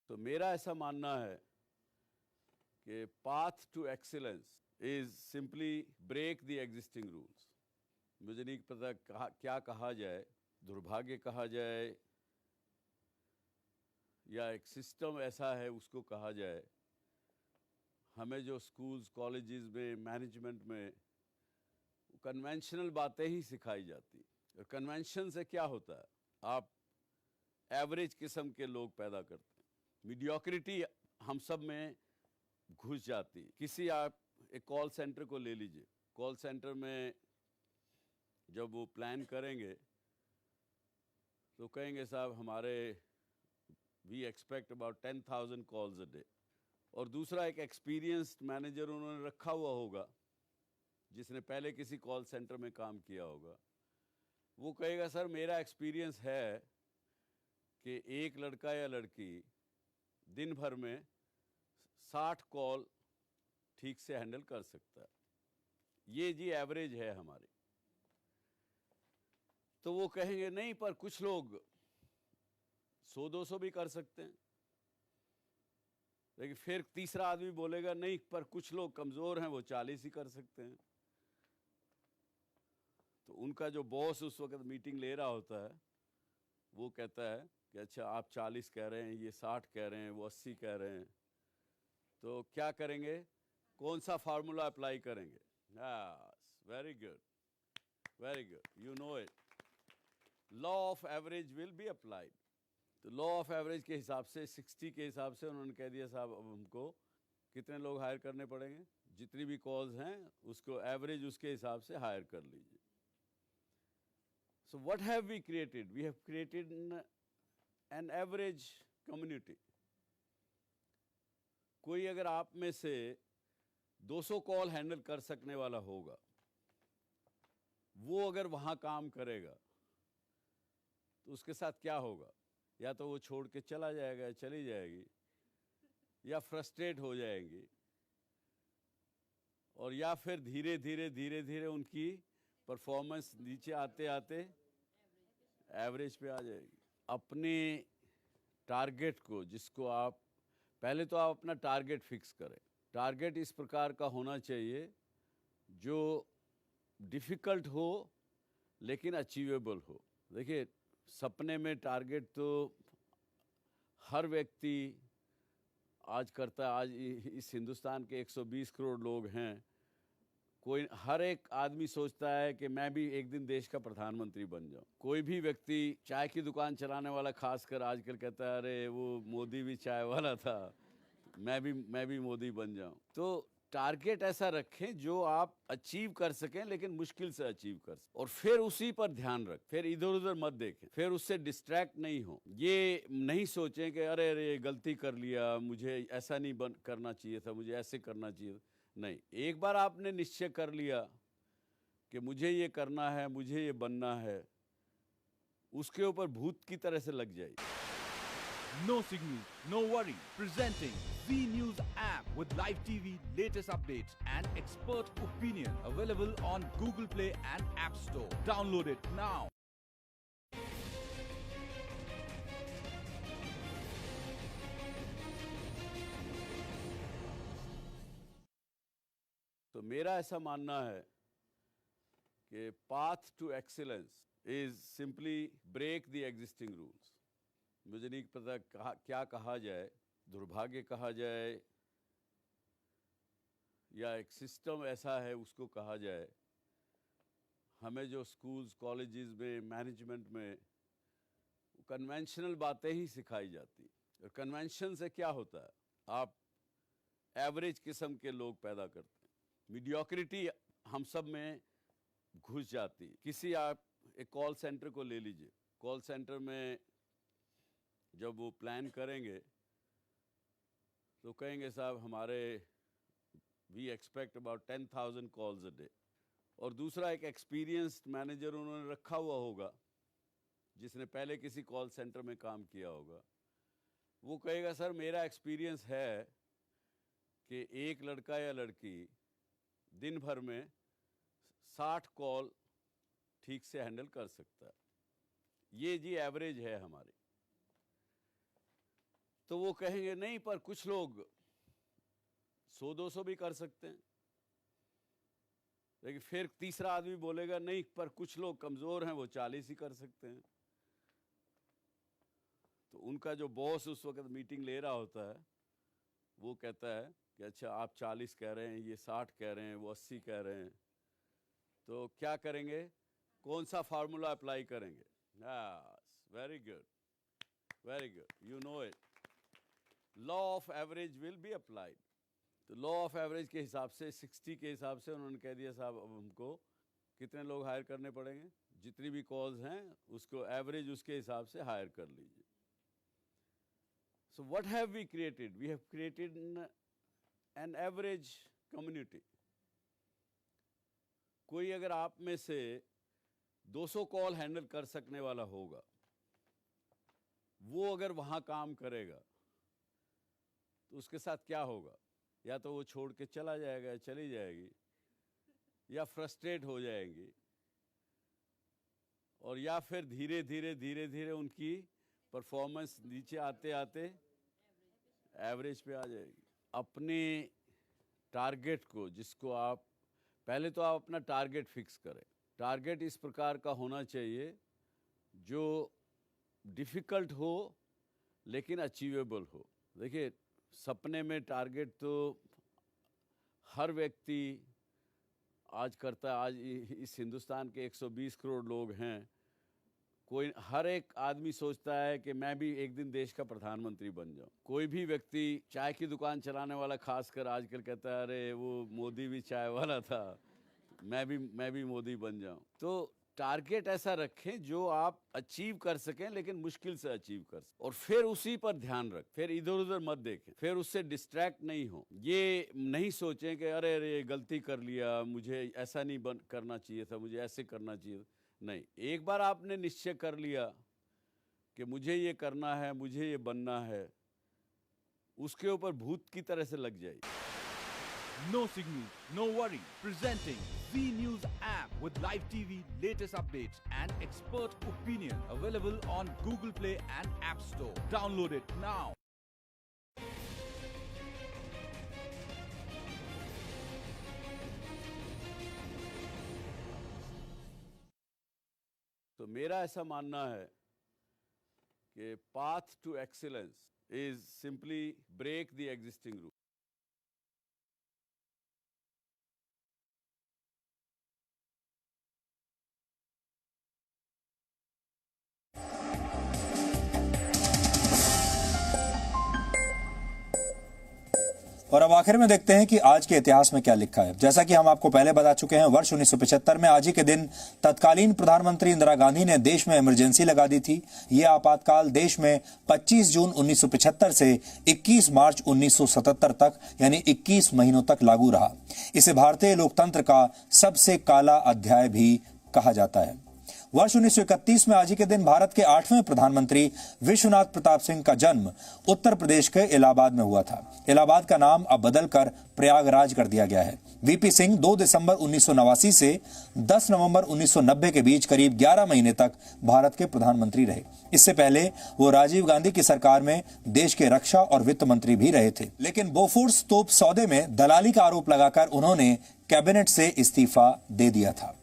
तो मेरा ऐसा मानना है कि path to excellence is simply break the existing rules. मुझे नहीं पता क्या कहा जाए, दुर्भाग्य कहा जाए या एक सिस्टम ऐसा है उसको कहा जाए। हमें जो स्कूल्स, कॉलेजेस में, मैनेजमेंट में कन्वेंशनल बातें ही सिखाई जाती। और कन्वेंशन से क्या होता है? आप एवरेज किस्म के लोग पैदा करते हैं, मीडियोक्रिटी हम सब में घुस जाती। किसी आप एक कॉल सेंटर को ले लीजिए, कॉल सेंटर में जब वो प्लान करेंगे तो कहेंगे साहब हमारे we expect about 10,000 calls a day. और दूसरा एक एक्सपीरियंस्ड मैनेजर उन्होंने रखा हुआ होगा जिसने पहले किसी कॉल सेंटर में काम किया होगा। वो कहेगा सर मेरा एक्सपीरियंस है कि एक लड़का या लड़की दिन भर में 60 कॉल ठीक से हैंडल कर सकता है। ये जी एवरेज है हमारी। तो वो कहेंगे नहीं, पर कुछ लोग 100-200 भी कर सकते हैं। लेकिन फिर तीसरा आदमी बोलेगा नहीं, पर कुछ लोग कमज़ोर हैं, वो 40 ही कर सकते हैं। तो उनका जो बॉस उस वक्त मीटिंग ले रहा होता है वो कहता है कि अच्छा आप 40 कह रहे हैं, ये 60 कह रहे हैं, वो 80 कह रहे हैं, तो क्या करेंगे, कौन सा फार्मूला अप्लाई करेंगे? Very good, very good, you know it. Law of average will be applied. तो लॉ ऑफ एवरेज के हिसाब से 60 के हिसाब से उन्होंने कह दिया साहब अब हमको कितने लोग हायर करने पड़ेंगे, जितनी भी कॉल्स हैं उसको एवरेज उसके हिसाब से हायर कर लीजिए। So what have we created? We have created an average community. कोई अगर आप में से 200 कॉल हैंडल कर सकने वाला होगा, वो अगर वहाँ काम करेगा तो उसके साथ क्या होगा? या तो वो छोड़ के चला जाएगा, चली जाएगी, या फ्रस्ट्रेट हो जाएंगी, और या फिर धीरे धीरे उनकी परफॉर्मेंस नीचे आते आते एवरेज पे आ जाएगी। अपने टारगेट को, जिसको आप पहले तो आप अपना टारगेट फिक्स करें। टारगेट इस प्रकार का होना चाहिए जो डिफ़िकल्ट हो लेकिन अचीवेबल हो। देखिए, सपने में टारगेट तो हर व्यक्ति आज करता है। आज इस हिंदुस्तान के 120 करोड़ लोग हैं, हर एक आदमी सोचता है कि मैं भी एक दिन देश का प्रधानमंत्री बन जाऊं। कोई भी व्यक्ति, चाय की दुकान चलाने वाला खासकर आजकल कहता है अरे वो मोदी भी चाय वाला था, मैं भी मोदी बन जाऊं। तो टारगेट ऐसा रखें जो आप अचीव कर सकें, लेकिन मुश्किल से अचीव कर सकें, और फिर उसी पर ध्यान रख, फिर इधर उधर मत देखें, फिर उससे डिस्ट्रैक्ट नहीं हो। ये नहीं सोचें कि अरे अरे गलती कर लिया, मुझे ऐसा नहीं करना चाहिए था, मुझे ऐसे करना चाहिए था। नहीं, एक बार आपने निश्चय कर लिया कि मुझे ये करना है, मुझे ये बनना है, उसके ऊपर भूत की तरह से लग जाइए। No signal, no worry. Presenting Z News app with live TV, latest updates and expert opinion. Available on Google Play and App Store. Download it now. तो मेरा ऐसा मानना है कि path to excellence is simply break the existing rules. मुझे नहीं पता क्या कहा जाए, दुर्भाग्य कहा जाए या एक सिस्टम ऐसा है उसको कहा जाए। हमें जो स्कूल्स कॉलेजेस में मैनेजमेंट में कन्वेंशनल बातें ही सिखाई जाती। और कन्वेंशन से क्या होता है, आप एवरेज किस्म के लोग पैदा करते हैं, मीडियोक्रिटी हम सब में घुस जाती। किसी आप एक कॉल सेंटर को ले लीजिए, कॉल सेंटर में जब वो प्लान करेंगे तो कहेंगे साहब हमारे we expect about 10,000 calls a day. और दूसरा एक एक्सपीरियंस्ड मैनेजर उन्होंने रखा हुआ होगा जिसने पहले किसी कॉल सेंटर में काम किया होगा, वो कहेगा सर मेरा एक्सपीरियंस है कि एक लड़का या लड़की दिन भर में 60 कॉल ठीक से हैंडल कर सकता है, ये जी एवरेज है हमारी। तो वो कहेंगे नहीं पर कुछ लोग 100-200 भी कर सकते हैं। लेकिन फिर तीसरा आदमी बोलेगा नहीं पर कुछ लोग कमज़ोर हैं, वो 40 ही कर सकते हैं। तो उनका जो बॉस उस वक्त मीटिंग ले रहा होता है वो कहता है कि अच्छा आप 40 कह रहे हैं, ये 60 कह रहे हैं, वो 80 कह रहे हैं, तो क्या करेंगे, कौन सा फार्मूला अप्लाई करेंगे? Very good, very good, you know it. Law of average will be applied. तो लॉ ऑफ एवरेज के हिसाब से 60 के हिसाब से उन्होंने कह दिया साहब अब हमको कितने लोग हायर करने पड़ेंगे, जितनी भी कॉल्स हैं उसको एवरेज उसके हिसाब से हायर कर लीजिए। So what have we created? We have created an average community. कोई अगर आप में से 200 कॉल हैंडल कर सकने वाला होगा, वो अगर वहाँ काम करेगा तो उसके साथ क्या होगा? या तो वो छोड़ के चला जाएगा, चली जाएगी, या फ्रस्ट्रेट हो जाएंगी, और या फिर धीरे धीरे उनकी परफॉर्मेंस नीचे आते आते एवरेज पे आ जाएगी। अपने टारगेट को, जिसको आप पहले तो आप अपना टारगेट फिक्स करें। टारगेट इस प्रकार का होना चाहिए जो डिफ़िकल्ट हो लेकिन अचीवेबल हो। देखिए सपने में टारगेट तो हर व्यक्ति आज करता है। आज इस हिंदुस्तान के 120 करोड़ लोग हैं, कोई हर एक आदमी सोचता है कि मैं भी एक दिन देश का प्रधानमंत्री बन जाऊं। कोई भी व्यक्ति चाय की दुकान चलाने वाला खासकर आजकल कहता है अरे वो मोदी भी चाय वाला था, मैं भी मोदी बन जाऊं। तो टारगेट ऐसा रखें जो आप अचीव कर सकें, लेकिन मुश्किल से अचीव कर सकें, और फिर उसी पर ध्यान रख, फिर इधर उधर मत देखें, फिर उससे डिस्ट्रैक्ट नहीं हो। ये नहीं सोचें कि अरे अरे गलती कर लिया, मुझे ऐसा नहीं करना चाहिए था, मुझे ऐसे करना चाहिए था। नहीं, एक बार आपने निश्चय कर लिया कि मुझे ये करना है, मुझे ये बनना है, उसके ऊपर भूत की तरह से लग जाइए। No signal, no worry. Presenting Z News app with live TV, latest updates and expert opinion. Available on Google Play and App Store. Download it now. तो मेरा ऐसा मानना है कि path to excellence is simply break the existing rule. और अब आखिर में देखते हैं कि आज के इतिहास में क्या लिखा है। जैसा कि हम आपको पहले बता चुके हैं, वर्ष 1975 में आज ही के दिन तत्कालीन प्रधानमंत्री इंदिरा गांधी ने देश में इमरजेंसी लगा दी थी। यह आपातकाल देश में 25 जून 1975 से 21 मार्च 1977 तक यानी 21 महीनों तक लागू रहा। इसे भारतीय लोकतंत्र का सबसे काला अध्याय भी कहा जाता है। वर्ष 1931 में आज ही के दिन भारत के 8वें प्रधानमंत्री विश्वनाथ प्रताप सिंह का जन्म उत्तर प्रदेश के इलाहाबाद में हुआ था। इलाहाबाद का नाम अब बदलकर प्रयागराज कर दिया गया है। वीपी सिंह 2 दिसंबर 1989 से 10 नवंबर 1990 के बीच करीब 11 महीने तक भारत के प्रधानमंत्री रहे। इससे पहले वो राजीव गांधी की सरकार में देश के रक्षा और वित्त मंत्री भी रहे थे, लेकिन बोफोर्स तोप सौदे में दलाली का आरोप लगाकर उन्होंने कैबिनेट से इस्तीफा दे दिया था।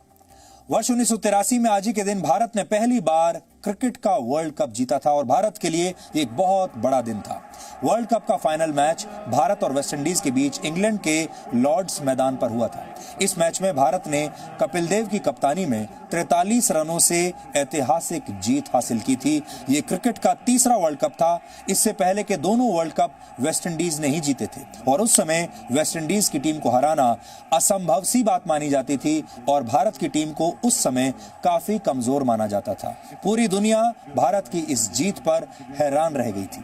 वर्ष 1983 में आज ही के दिन भारत ने पहली बार क्रिकेट का वर्ल्ड कप जीता था और भारत के लिए एक बहुत बड़ा दिन था। वर्ल्ड कप का फाइनल मैच भारत और वेस्टइंडीज के बीच इंग्लैंड के लॉर्ड्स मैदान पर हुआ था। इस मैच में भारत ने कपिल देव की कप्तानी में 43 रनों से ऐतिहासिक जीत हासिल की थी। ये क्रिकेट का तीसरा वर्ल्ड कप था। इससे पहले के दोनों वर्ल्ड कप वेस्टइंडीज ने ही जीते थे और उस समय वेस्टइंडीज की टीम को हराना असंभव सी बात मानी जाती थी और भारत की टीम को उस समय काफी कमजोर माना जाता था। पूरी दुनिया भारत की इस जीत पर हैरान रह गई थी।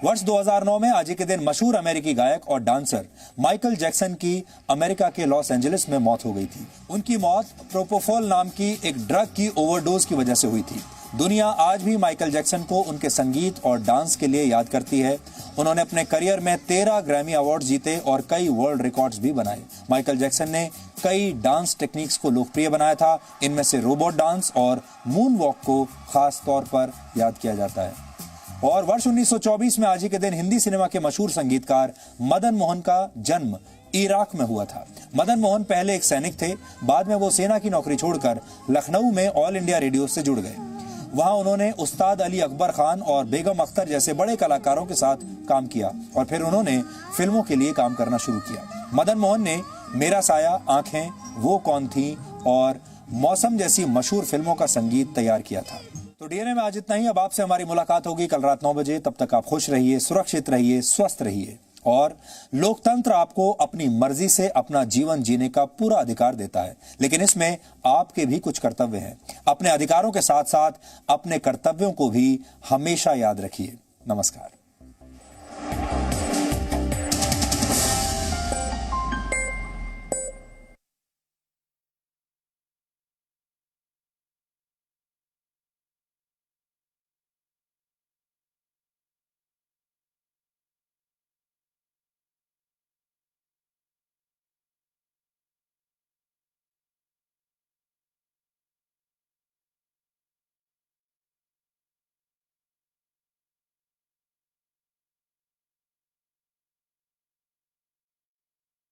वर्ष 2009 में आज ही के दिन मशहूर अमेरिकी गायक और डांसर माइकल जैक्सन की अमेरिका के लॉस एंजलिस में मौत हो गई थी। उनकी मौत प्रोपोफॉल नाम की एक ड्रग की ओवरडोज की वजह से हुई थी। दुनिया आज भी माइकल जैक्सन को उनके संगीत और डांस के लिए याद करती है। उन्होंने अपने करियर में 13 ग्रैमी अवार्ड जीते और कई वर्ल्ड रिकॉर्ड्स भी बनाए। माइकल जैक्सन ने कई डांस टेक्निक्स को लोकप्रिय बनाया था। इनमें से रोबोट डांस और मून वॉक को खास तौर पर याद किया जाता है। और वर्ष 1924 में आज ही के दिन हिंदी सिनेमा के मशहूर संगीतकार मदन मोहन का जन्म इराक में हुआ था। मदन मोहन पहले एक सैनिक थे, बाद में वो सेना की नौकरी छोड़कर लखनऊ में ऑल इंडिया रेडियो से जुड़ गए। वहां उन्होंने उस्ताद अली अकबर खान और बेगम अख्तर जैसे बड़े कलाकारों के साथ काम किया और फिर उन्होंने फिल्मों के लिए काम करना शुरू किया। मदन मोहन ने मेरा साया, आंखें, वो कौन थी और मौसम जैसी मशहूर फिल्मों का संगीत तैयार किया था। तो डीएनए में आज इतना ही। अब आपसे हमारी मुलाकात होगी कल रात 9 बजे। तब तक आप खुश रहिए, सुरक्षित रहिए, स्वस्थ रहिए। और लोकतंत्र आपको अपनी मर्जी से अपना जीवन जीने का पूरा अधिकार देता है, लेकिन इसमें आपके भी कुछ कर्तव्य हैं। अपने अधिकारों के साथ साथ अपने कर्तव्यों को भी हमेशा याद रखिए। नमस्कार।